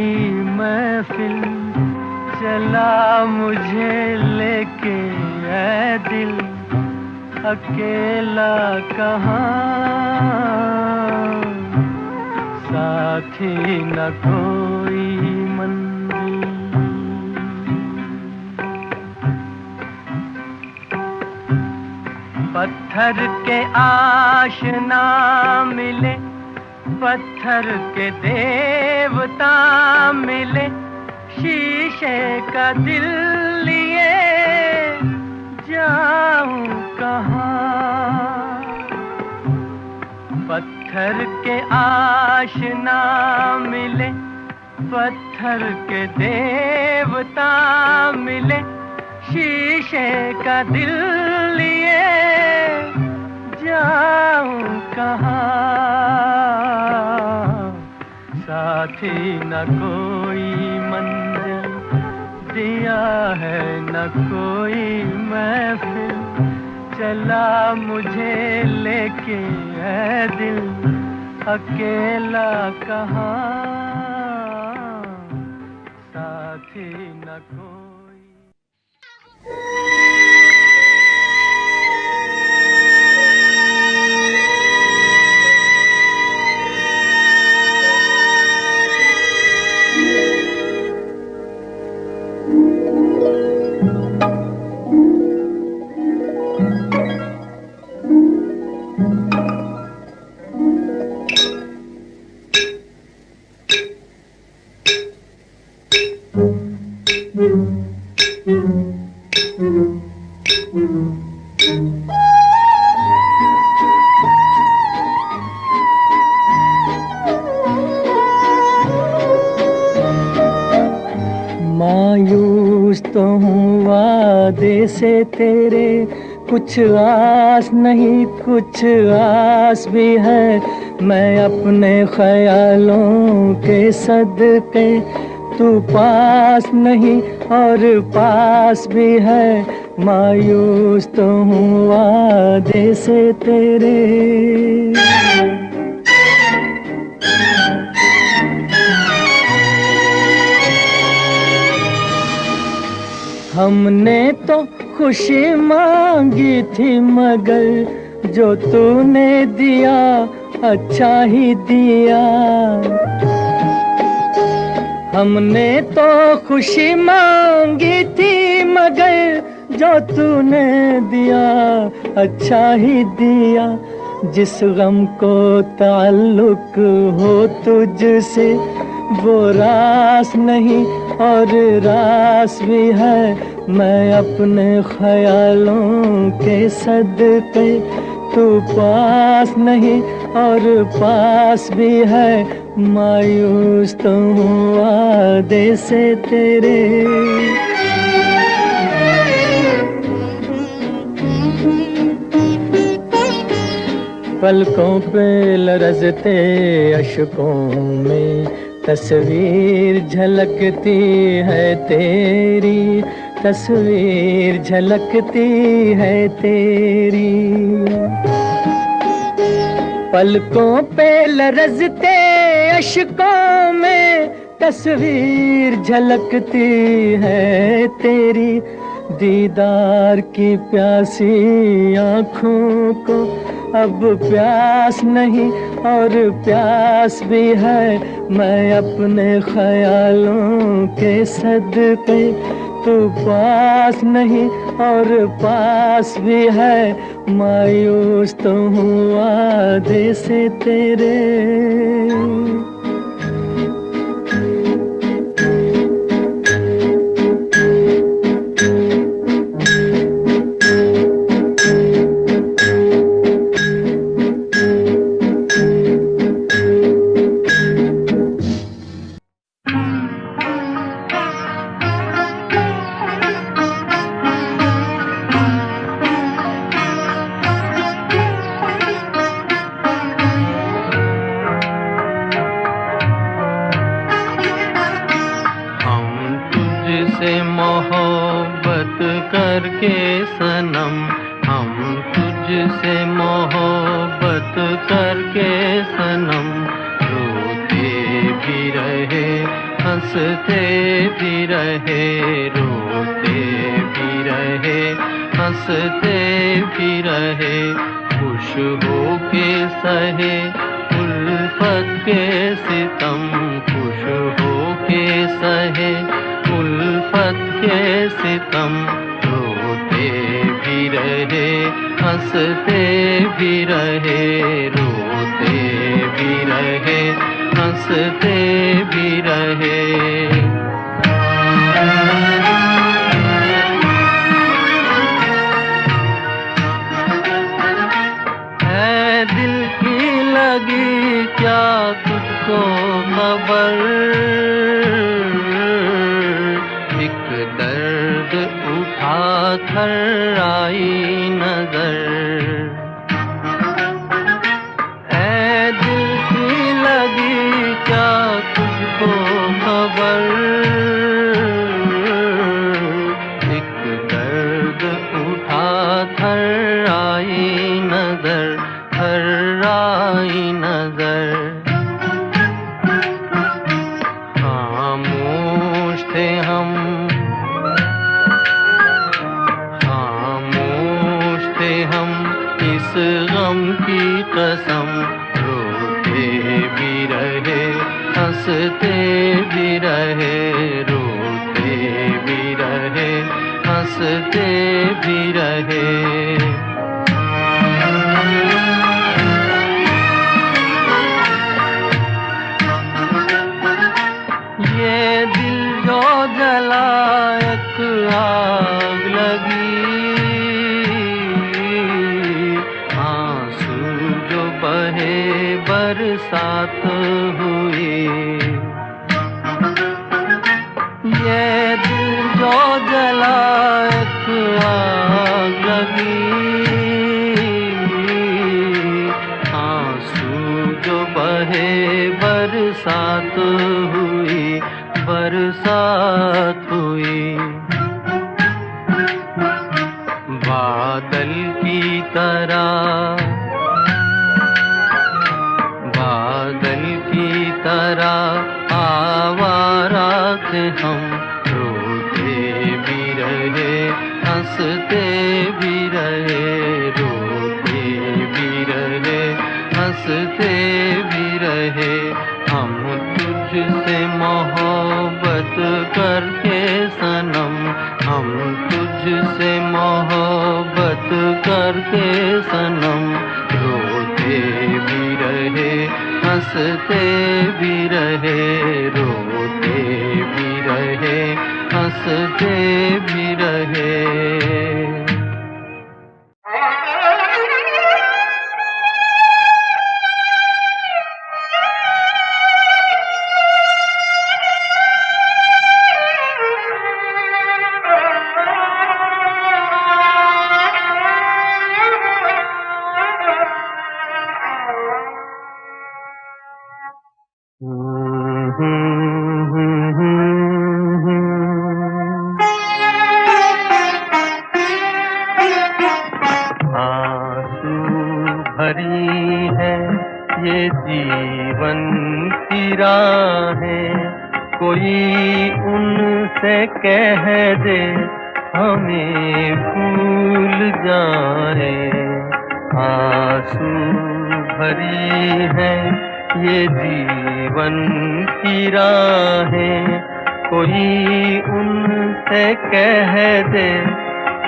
महफिल चला मुझे लेके है दिल, अकेला कहाँ, साथी न कोई मंजिल। पत्थर के आशना मिले, पत्थर के देवता मिले, शीशे का दिल लिए जाऊं कहाँ। पत्थर के आशना मिले, पत्थर के देवता मिले, शीशे का दिल लिए जाऊं कहाँ। साथी न कोई मंजिल, दिया है न कोई महफिल, चला मुझे लेके है दिल, अकेला कहाँ, साथी न कोई। मायूस तो हूँ वादे से तेरे, कुछ आस नहीं कुछ आस भी है। मैं अपने ख्यालों के सदके, तू पास नहीं और पास भी है। मायूस तो हूँ वादे से तेरे। हमने तो खुशी मांगी थी मगर जो तूने दिया अच्छा ही दिया। हमने तो खुशी मांगी थी मगर जो तूने दिया अच्छा ही दिया। जिस गम को ताल्लुक हो तुझसे वो रास नहीं और रास भी है। मैं अपने ख्यालों के सदके, तू पास नहीं और पास भी है। मायूस तो हूँ वादे से तेरे। पलकों पे लरजते अशकों में तस्वीर झलकती है तेरी, तस्वीर झलकती है तेरी। पलकों पे लरजते अशकों में तस्वीर झलकती है तेरी। दीदार की प्यासी आँखों को अब प्यास नहीं और प्यास भी है। मैं अपने ख्यालों के सदके, तू पास नहीं और पास भी है। मायूस तो हूँ वादे से तेरे। मोहब्बत करके सनम, हम तुझसे मोहब्बत करके सनम। रोते भी रहे हंसते भी रहे, रोते भी रहे हंसते भी रहे, खुश हो के सहे उल्फत के सितम, खुश हो के सहे उल्फत के सितम। रोते भी रहे, हंसते भी रहे, रोते भी रहे, हंसते भी रहे। है दिल की लगी क्या तुझको खबर, एक दर्द उठा कर आई नजर। है दिल की लगी क्या तुझको खबर, एक दर्द उठा कर आई नजर, कर आई नजर। खामोश थे हम, खामोश थे हम इस गम की कसम। रोते भी रहे, हंसते भी रहे, रोते भी रहे, हंसते भी रहे। ये दिल जो जला एक आग लगी, आंसू जो बहे बरसात हुई। ये दिल जो जला एक आग लगी, आंसू जो बहे बरसात हुई, बरसात हुई। बादल की तरह, बादल की तरह आवारा थे हम। रोते भी रहे, हंसते भी रहे, रोते भी रहे, हंसते भी रहे। हम तुझसे मोहब्बत करके सनम, हम तुझसे मोहब्बत करके सनम। रोते भी रहे, हंसते भी रहे, रोते भी रहे, हंसते भी रहे। आंसू भरी है ये जीवन की राहें, कोई उनसे कह दे हमें भूल जाए। आंसू भरी है ये जीवन की राहें, कोई उनसे कह दे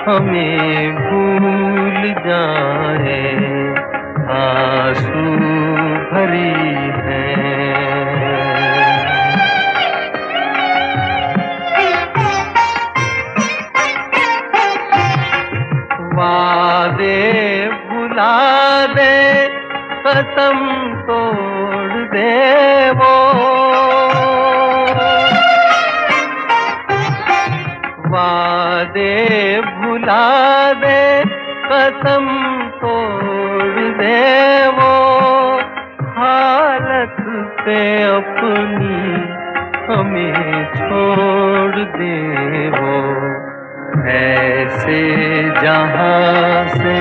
हमें भूल जाए। आंसू भरी है। वादे भुला दे, कसम तोड़ दे वो, वादे भुला दे, कसम तोड़ दे वो। हालत पे अपनी हमें छोड़ दे वो। ऐसे जहां से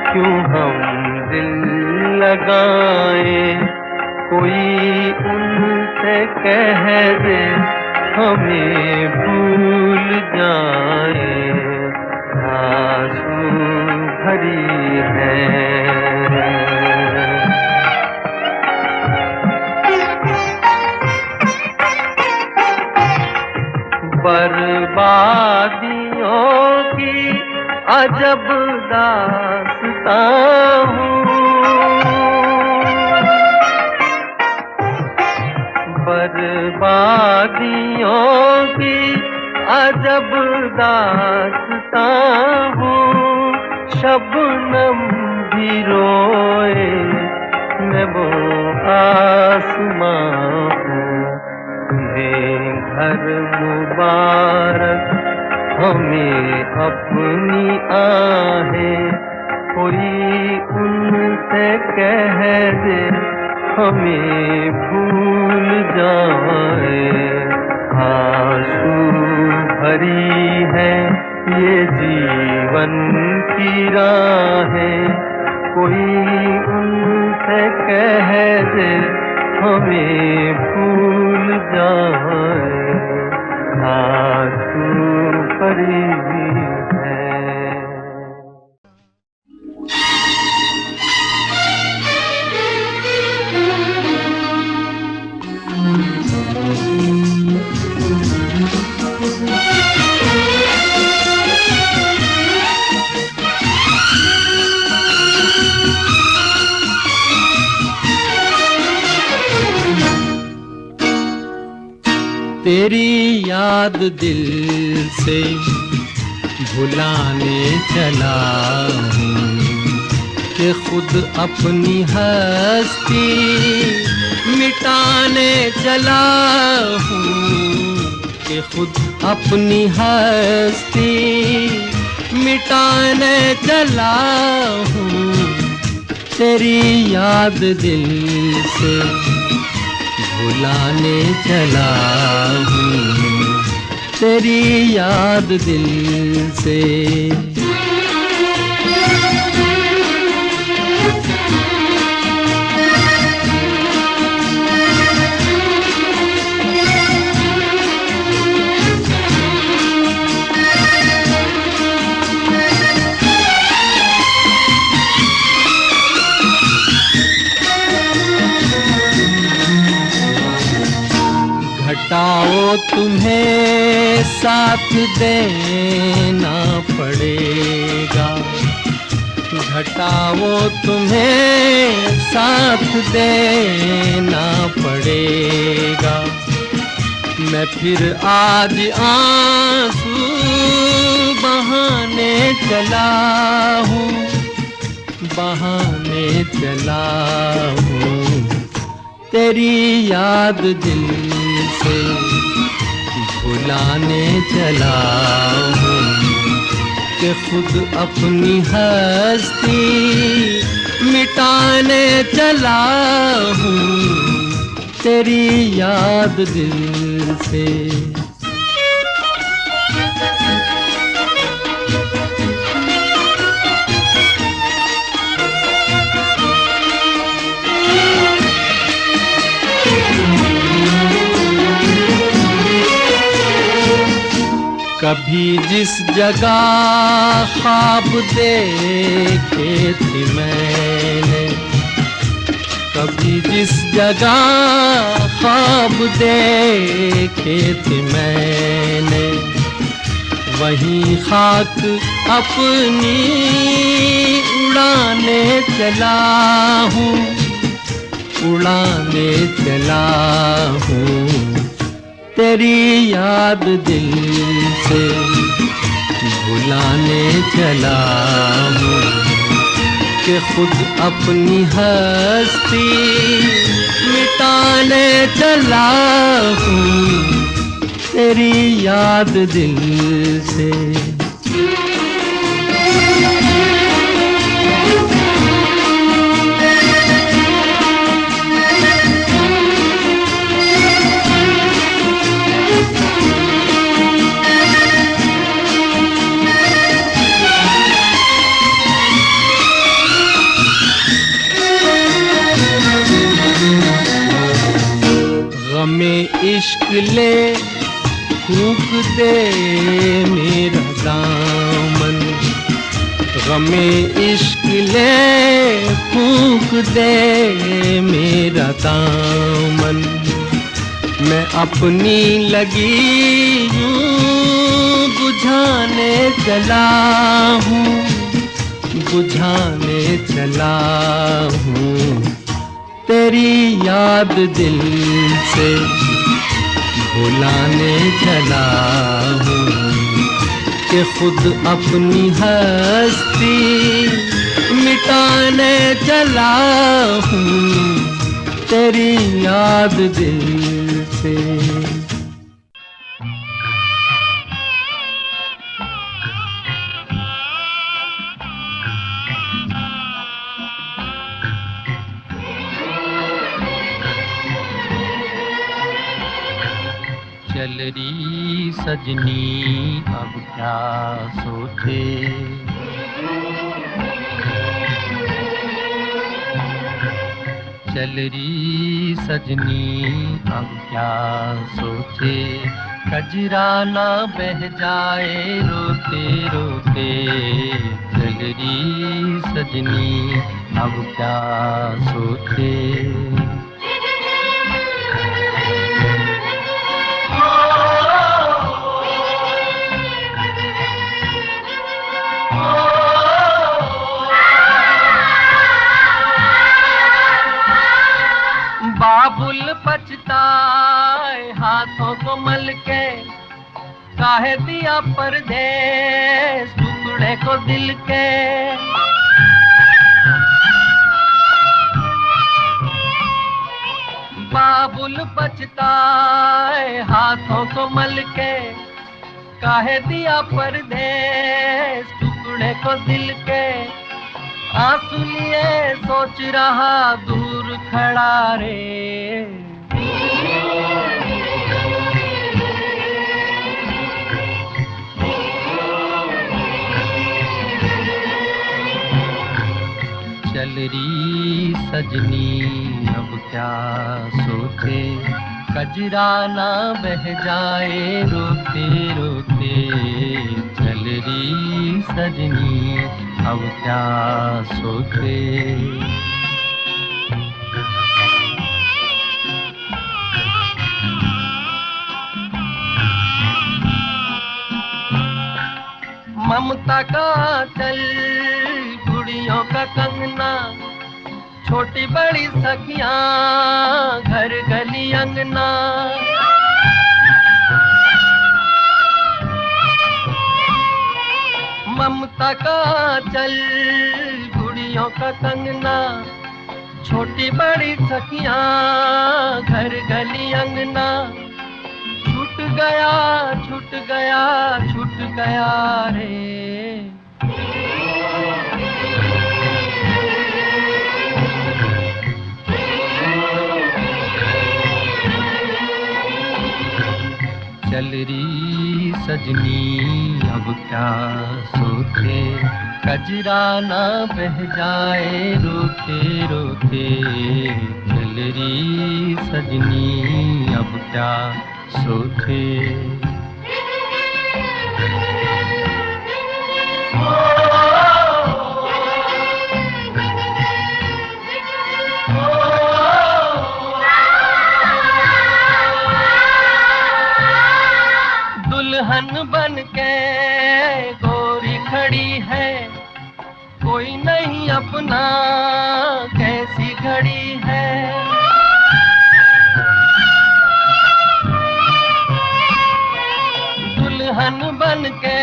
क्यों हम दिल लगाए, कोई उनसे कह दे हमें भूल जाए। आंसू भरी है। बर्बादियों की अजब दास्तां हूँ, बर्बादियों की अजब दास्तां हूँ। शबनम भी रोए मैं वो आसमां हूँ। तुम्हें घर मुबारक हमें अपनी आहें, कोई उनसे कह दे हमें भूल जाए। आंसू भरी है ये जीवन की राहें, कोई उनसे कह दे हमें भूल जाए। आंसू भरी है। तेरी याद दिल से भुलाने चला हूँ कि खुद अपनी हस्ती मिटाने चला हूँ, कि खुद अपनी हस्ती मिटाने चला हूँ। तेरी याद दिल से भुलाने चला हूँ, तेरी याद दिल से। घटाओ तुम्हें साथ देना पड़ेगा, घटाओ तुम्हें साथ देना पड़ेगा। मैं फिर आज आंसू बहाने चला हूँ, बहाने चला हूँ। तेरी याद दिल से भुलाने चला हूँ, कि खुद अपनी हस्ती मिटाने चला हूँ। तेरी याद दिल से। कभी जिस जगह ख्वाब देखे थे मैंने, कभी जिस जगह ख्वाब देखे थे मैंने, वहीं खाक अपनी उड़ाने चला हूँ, उड़ाने चला हूँ। तेरी याद दिल से भुलाने चला हूँ, कि खुद अपनी हस्ती मिटाने चला हूँ। तेरी याद दिल से। गमे इश्क ले फूंक दे मेरा दामन, गमे इश्क ले फूंक दे मेरा दामन, मैं अपनी लगी यूं बुझाने चला हूँ, बुझाने चला हूँ। तेरी याद दिल से भुलाने चला हूँ कि खुद अपनी हस्ती मिटाने चला हूँ तेरी याद दिल से। चल रही सजनी अब क्या सोचे, चल रही सजनी अब क्या सोचे, कजरा ना बह जाए रोते रोते। चल रही सजनी अब क्या सोचे। बाबुल पछताए हाथों को मल के, काहे दिया परदेस टुकड़े को दिल के। बाबुल पछताए हाथों को मल के, काहे दिया परदेस टुकड़े को दिल के। आंसू लिए सोच रहा दूर खड़ा रे, चल रही सजनी अब क्या सोचे, कजरा ना बह जाए रोते रोते। चल रही सजनी अब क्या सोचे। ममता का चल गुड़ियों का कंगना, छोटी बड़ी सखियां घर गली अंगना। ममता का चल गुड़ियों का कंगना, छोटी बड़ी सखियां घर गली अंगना। छूट गया छूट गया छूट गया रे, चल रही सजनी अब क्या सोचे, कजरा ना बह जाए रोते रोते। चल रही सजनी अब क्या सोचे। दुल्हन बन के गोरी खड़ी है, कोई नहीं अपना कैसी घड़ी है। दुल्हन बन के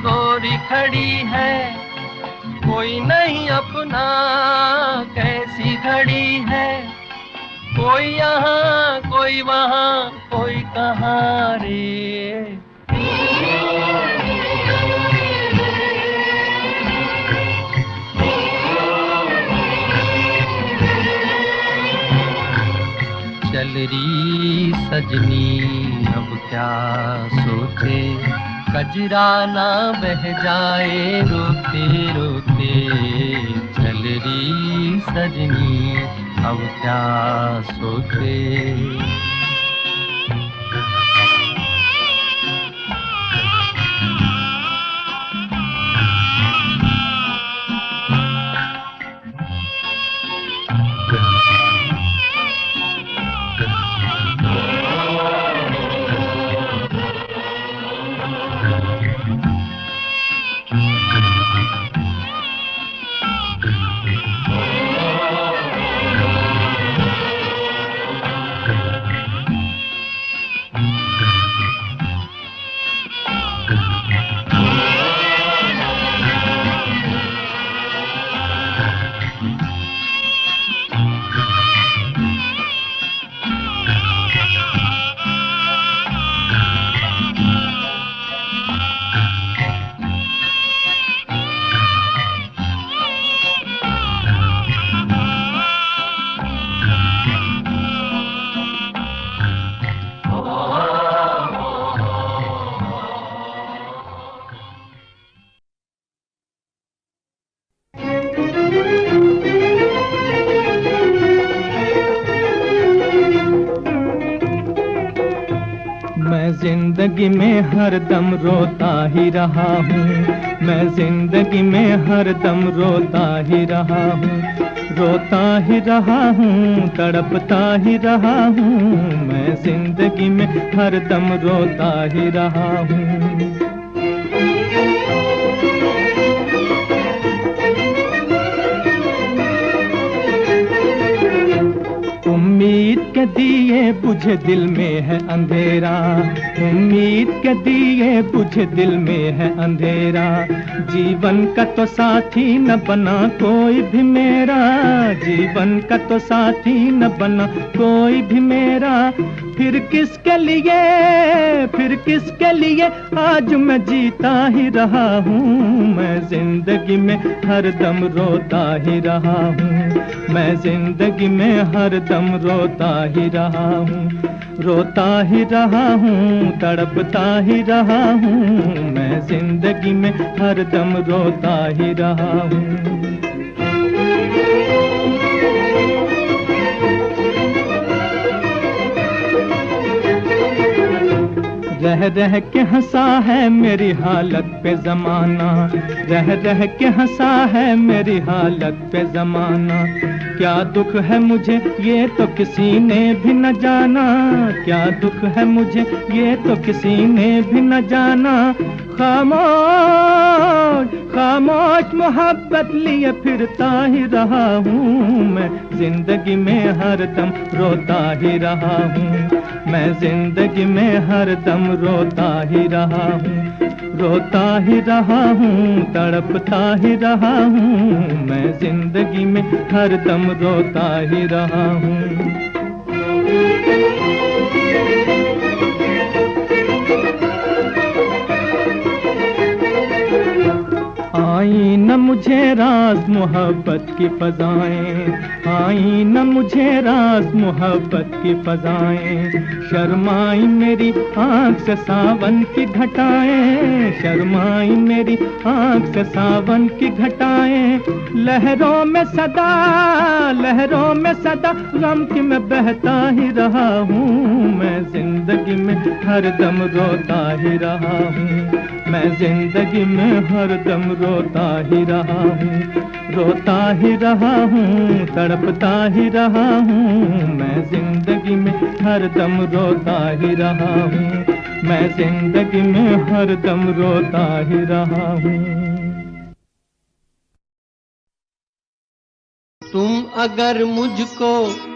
गोरी खड़ी है, कोई नहीं अपना कैसी घड़ी है। कोई यहाँ कोई वहाँ कोई कहाँ रे, चल रही सजनी अब क्या सोचे, कजरा ना बह जाए रोते रोते। चल रही सजनी अब क्या सोचे। जिंदगी में हरदम रोता ही रहा हूँ, मैं जिंदगी में हरदम रोता ही रहा हूँ, रोता ही रहा हूँ, तड़पता ही रहा हूँ, मैं जिंदगी में हरदम रोता ही रहा हूँ। उम्मीद के दिए बुझे दिल में है अंधेरा, उम्मीद के दिए बुझे दिल में है अंधेरा, जीवन का तो साथी न बना कोई भी मेरा, जीवन का तो साथी न बना कोई भी मेरा, फिर किसके लिए आज मैं जीता ही रहा हूँ, मैं जिंदगी में हरदम रोता ही रहा हूँ, मैं जिंदगी में हरदम रोता ही रहा हूँ, रोता ही रहा हूँ, तड़पता ही रहा हूँ, मैं जिंदगी में हरदम रोता ही रहा हूँ। रह रह के हंसा है मेरी हालत पे जमाना, रह रह के हंसा है मेरी हालत पे जमाना, क्या दुख है मुझे ये तो किसी ने भी न जाना, क्या दुख है मुझे ये तो किसी ने भी न जाना, खामोश खामोश मोहब्बत लिए फिरता ही रहा हूँ, मैं जिंदगी में हरदम रोता ही रहा हूँ, मैं जिंदगी में हरदम रोता ही रहा हूँ, रोता ही रहा हूँ, तड़पता ही रहा हूँ, मैं जिंदगी में हरदम रोता ही रहा हूँ। आई न मुझे राज मोहब्बत की फजाएं, आई न मुझे राज मोहब्बत की फजाएं, शर्माई मेरी आँख से सावन की घटाएं, शर्माई मेरी आँख से सावन की घटाएं, लहरों में सदा गम की मैं बहता ही रहा हूँ, मैं जिंदगी में हरदम रोता ही रहा हूँ, मैं जिंदगी में हरदम रोता ही रहा हूँ, रोता ही रहा हूँ, तड़पता ही रहा हूँ, मैं जिंदगी में हरदम रोता ही रहा हूँ, मैं जिंदगी में हरदम रोता ही रहा हूँ। तुम अगर मुझको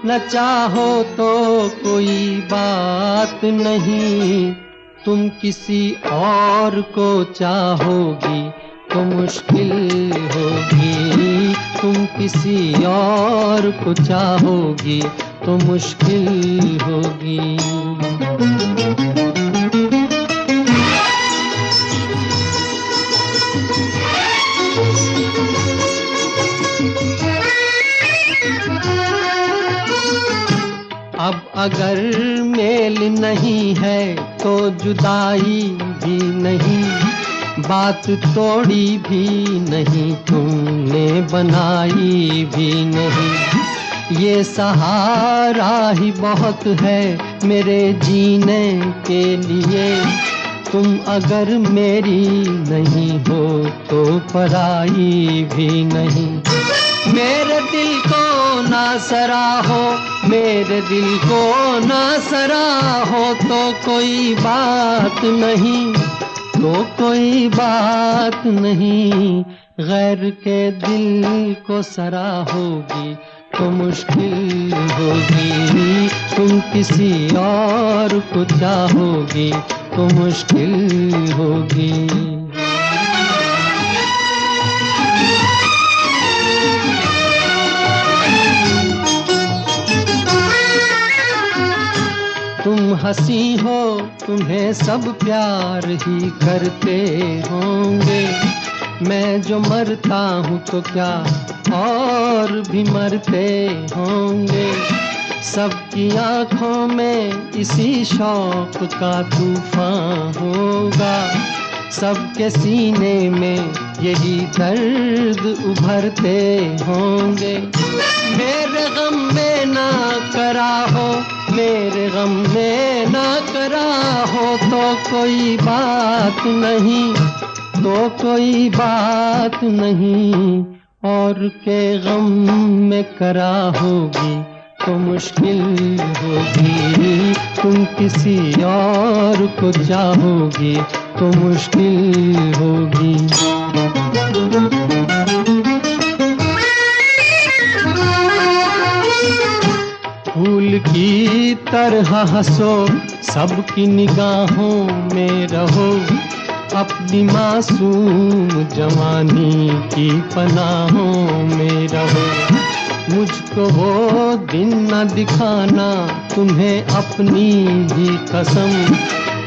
न चाहो तो कोई बात नहीं, तुम किसी और को चाहोगी तो मुश्किल होगी, तुम किसी और को चाहोगी तो मुश्किल होगी। अब अगर मेल नहीं है तो जुदाई भी नहीं, बात तोड़ी भी नहीं, तुमने बनाई भी नहीं, ये सहारा ही बहुत है मेरे जीने के लिए, तुम अगर मेरी नहीं हो तो पराई भी नहीं। मेरे दिल को ना सराहो, मेरे दिल को ना सराहो तो कोई बात नहीं, तो कोई बात नहीं, गैर के दिल को सराहोगी तो मुश्किल होगी, तुम किसी और को चाहोगी तो मुश्किल होगी। तुम हंसी हो, तुम्हें सब प्यार ही करते होंगे, मैं जो मरता हूँ तो क्या और भी मरते होंगे, सबकी आँखों में इसी शौक का तूफान होगा, सबके सीने में यही दर्द उभरते होंगे। मेरे गम में ना कराहो, मेरे गम में ना करा हो तो कोई बात नहीं, तो कोई बात नहीं। और के गम में करा होगी तो मुश्किल होगी, तुम किसी और को चाहोगी तो मुश्किल होगी। फूल की तरह हंसो, सबकी निगाहों में रहो, अपनी मासूम जवानी की पनाहों में रहो। मुझको वो दिन न दिखाना तुम्हें अपनी ही कसम,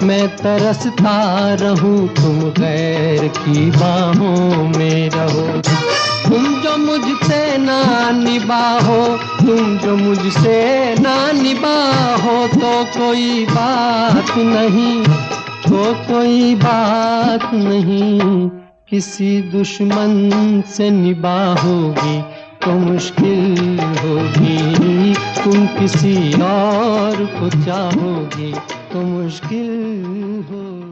मैं तरसता रहूं तुम गैर की बाहों में रहो। तुम जो मुझसे ना निभाओ, तुम जो मुझसे ना निभाओ तो कोई बात नहीं, तो कोई बात नहीं। किसी दुश्मन से निभाओगी तो मुश्किल होगी, तुम किसी और को चाहोगी तो मुश्किल होगी।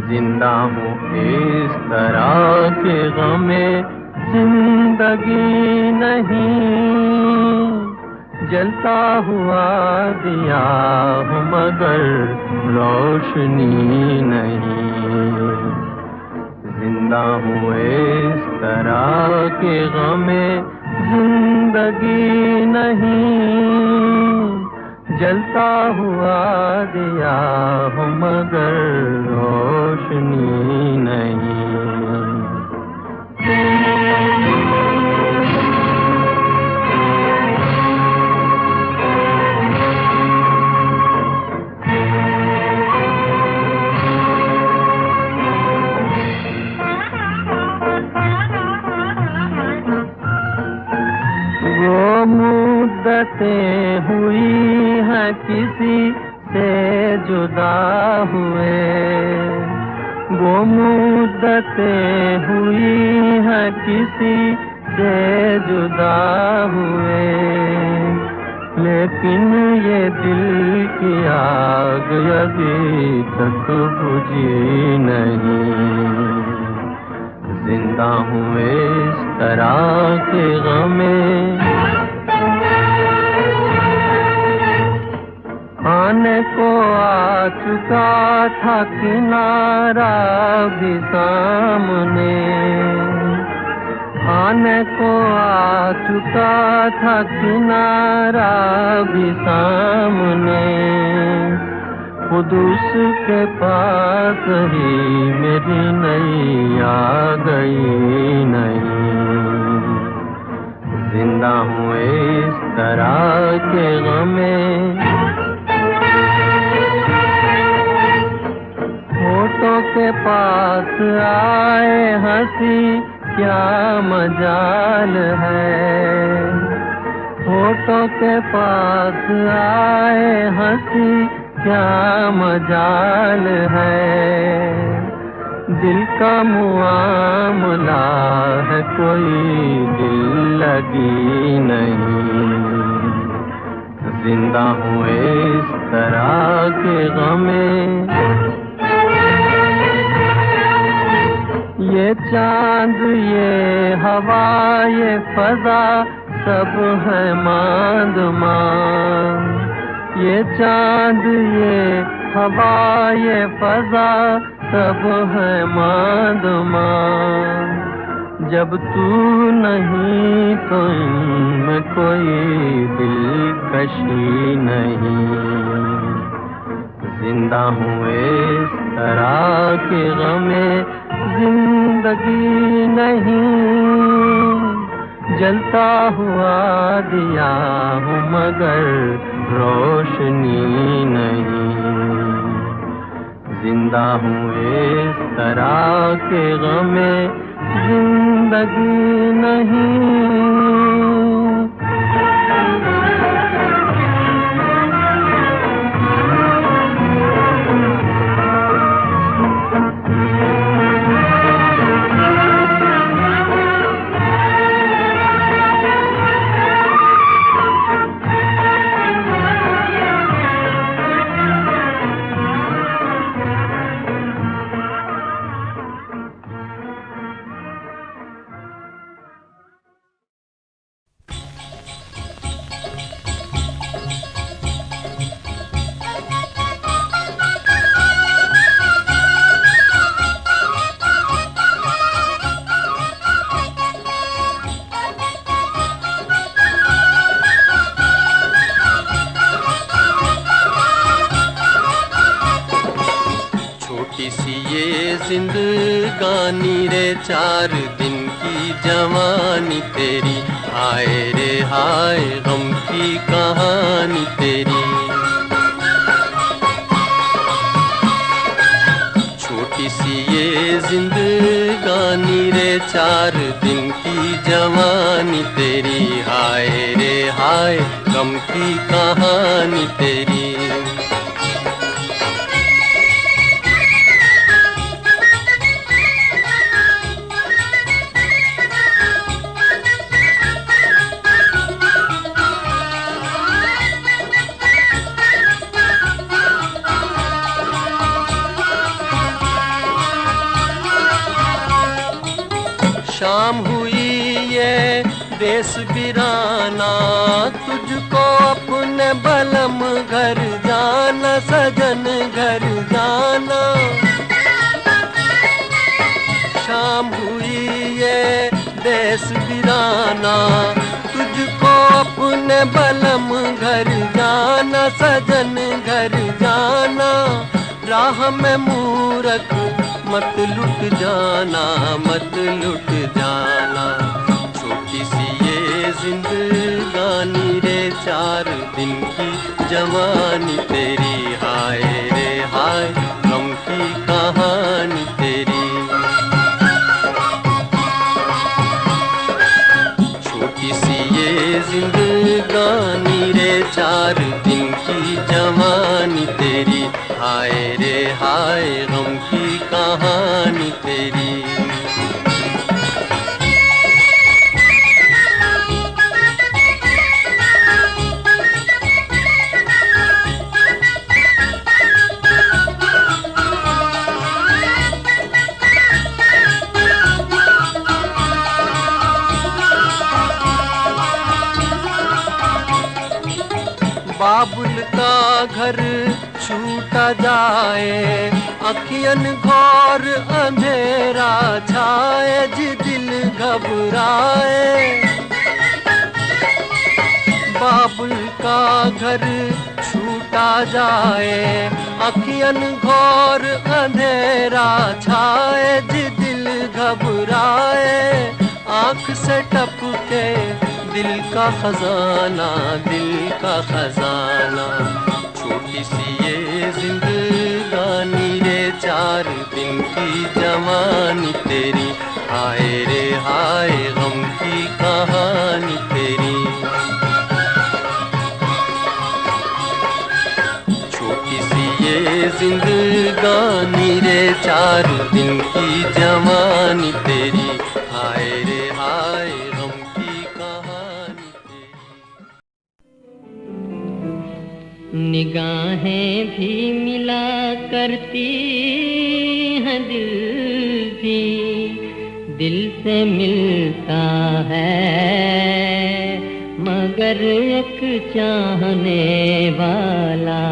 जिंदा हूँ इस तरह के गमे जिंदगी नहीं, जलता हुआ दिया हूँ मगर रोशनी नहीं। जिंदा हूँ इस तरह के गमे जिंदगी नहीं, जलता हुआ दिया हूँ मगर रोशनी नहीं। वो मुद्दतें हुई हैं किसी से जुदा हुए, वो मुद्दतें हुई हैं किसी से जुदा हुए, लेकिन ये दिल की आग अभी तक बुझी नहीं। जिंदा हूँ इस तरह के गमे, आने को आ चुका था किनारा भी सामने, आने को आ चुका था किनारा भी सामने। खुद उसके पास ही मेरी नैया गई नहीं। जिंदा हूँ इस तरह के गमे, होठों के पास आए हंसी क्या मजाल है, होठों के पास आए हंसी क्या मजाल है। दिल का मुआमला है कोई दिल लगी नहीं। जिंदा हूँ इस तरह के गमे, ये चांद ये हवा ये फजा सब है मांद मांद। ये चांद ये हवा ये फजा सब है मांद मांद। जब तू नहीं तो इनमें कोई दिलकशी नहीं। जिंदा हूँ इस तरह के गमे जिंदगी नहीं। जलता हुआ दिया हूँ मगर रोशनी नहीं। जिंदा हूँ इस तरह के गमे जिंदगी नहीं। जिंदगानी रे 4 दिन की जवानी तेरी। हाय रे हाय गम की कहानी तेरी। छोटी सी ये जिंदगानी रे 4 दिन की जवानी तेरी। हाय रे हाय गम की कहानी तेरी। शाम हुई ये देश बिराना, तुझको अपने बलम घर जाना, सजन घर जाना। शाम हुई ये देश बिराना, तुझको अपने बलम घर जाना, सजन घर जाना। राह में मूरख मत लुट जाना, मत लुट जाना। छोटी सी ये जिंदगानी रे 4 दिन की जवानी तेरी। हाय रे हाय गम की कहानी तेरी। छोटी सी ये जिंदगानी रे 4 दिन की जवानी तेरी। हाय रे हाय गम की कहानी तेरी। बाबुल का घर छूटा जाए, अखियन घोर अंधेरा छाए, जी दिल घबराए। बाबुल का घर छूटा जाए, अखियन घोर अंधेरा छाए, जी दिल घबराए। आँख से टपके दिल का खजाना, दिल का खजाना। छोटी सी ये जिंदगानी रे 4 दिन की जवानी तेरी। हाय रे हाय गम की कहानी तेरी। छोटी सी ये जिंदगानी रे 4 दिन की जवानी तेरी। हाय रे हाय गम की कहानी तेरी। निगाहें भी मिला करती हैं, दिल भी दिल से मिलता है, मगर एक चाहने वाला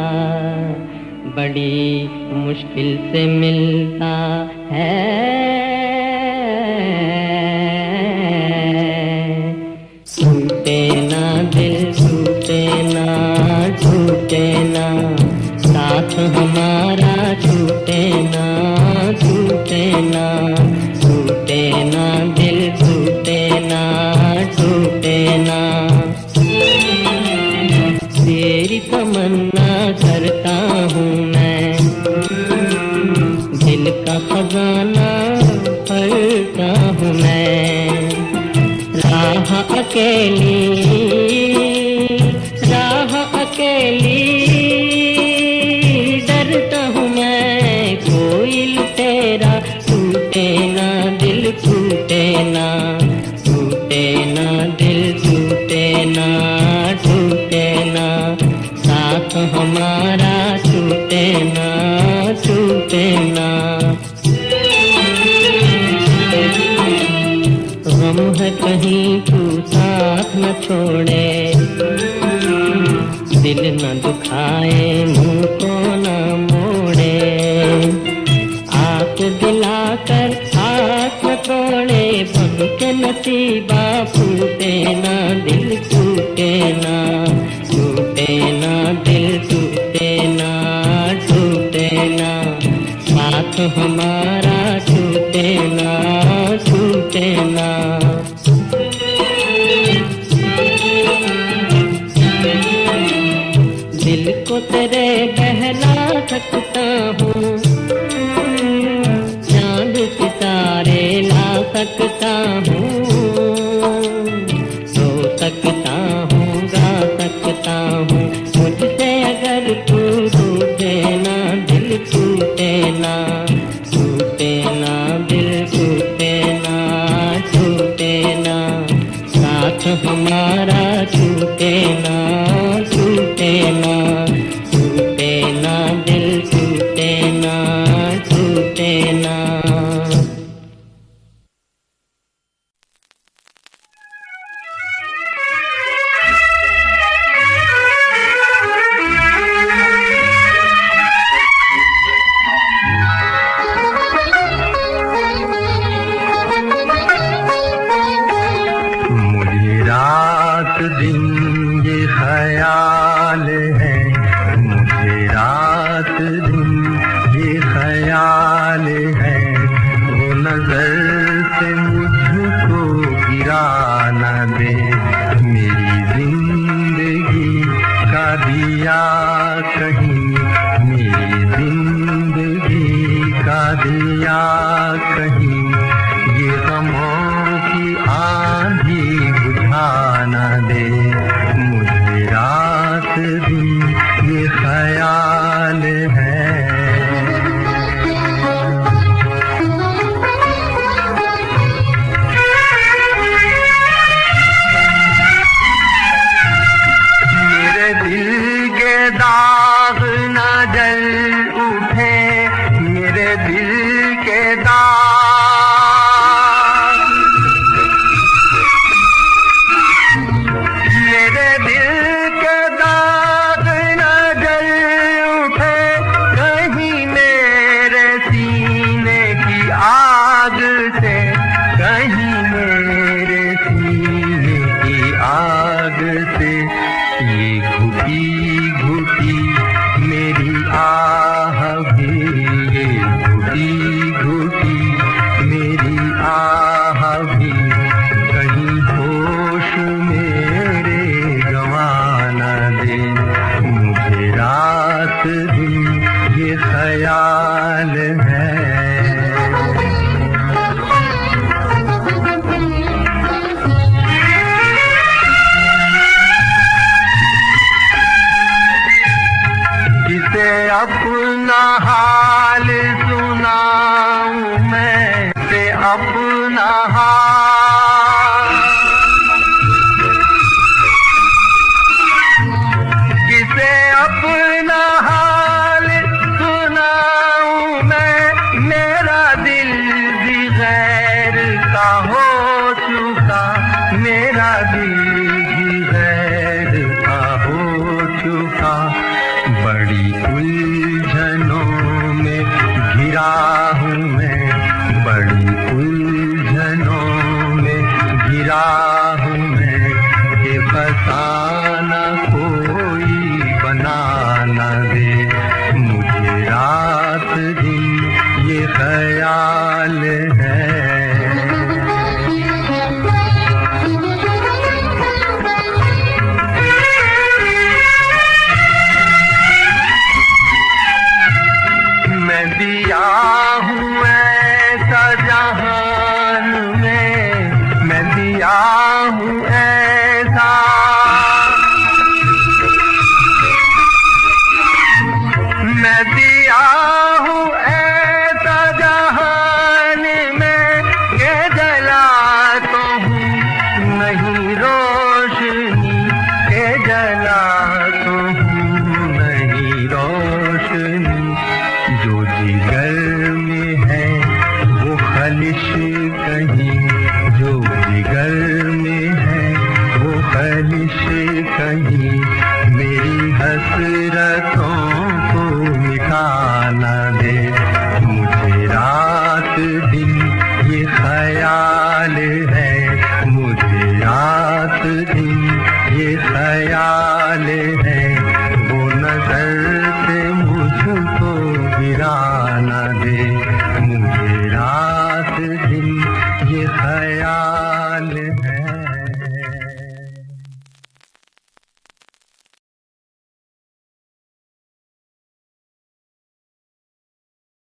बड़ी मुश्किल से मिलता है। हमारा छूटे ना, छूटे ना, टूटे ना दिल, टूटे ना, टूटे ना। तेरी तमन्ना करता हूँ मैं, दिल का खजाना भरता हूँ मैं। राह अकेली, राह अकेली डरता हूँ मैं, कोई लुटेरा टूटे ना दिल, टूटे ना, टूटे ना दिल, टूटे ना, टूटे ना। साथ हमारा छूटे ना, छूटे ना। गम है कहीं तू साथ न छोड़े, दिल न दुखाए मुँह को न मोड़े। आँख दिलाकर हाथ न तोड़े, बन के नसीबा फूटे ना दिल, टूटे ना, टूटे ना दिल, टूटे ना, टूटे ना। साथ हमारा छूटे ना, छूटे ना। दिल को तेरे बहला सकता हूँ, चांद सितारे ला सकता हूँ, सो सकता हूँ, गा सकता हूँ। मुझसे अगर तू टूटे ना दिल, टूटे ना, टूटे ना दिल, टूटे ना, टूटे ना। साथ हमारा छूटे ना, छूटे ना, टूटे ना दिल, टूटे ना, टूटे ना। रात दिन ये ख्याल है, मुझे रात दिन ये ख्याल है। वो नजर से मुझको गिरा न दे, मेरी जिंदगी का दिया कहीं, मेरी जिंदगी का दिया कहीं। ये गमों की आंधी बुझा न दे, मुझे रात दिन ये ख्याल है। मेरे दिल के दाग न जल उठे, मेरे दिल के दाग, मेरे दिल के दाग न जल उठे। कहीं मेरे सीने की आग से, कहीं मेरे सीने की आग से। ये घुटी घुटी मेरी आह भी, ये घुटी घुटी मेरी आह भी। कहीं होश मेरे गंवा न दे, मुझे रात दिन ये ख्याल है। किसे अपना हाल सुनाऊं मैं, से अपना हाल। किसे अपना हाल सुनाऊं मैं, मेरा दिल भी गैर का हो चुका, मेरा दिल भी गैर का हो चुका। बड़ी उलझनों में घिरा हूँ मैं, बड़ी उलझनों में घिरा हूँ मैं। कि फसाना कोई बना न दे, मुझे हसरतों को मिटा न दे। मुझे रात दिन ये ख्याल है, मुझे रात दिन ये ख्याल है, वो नजर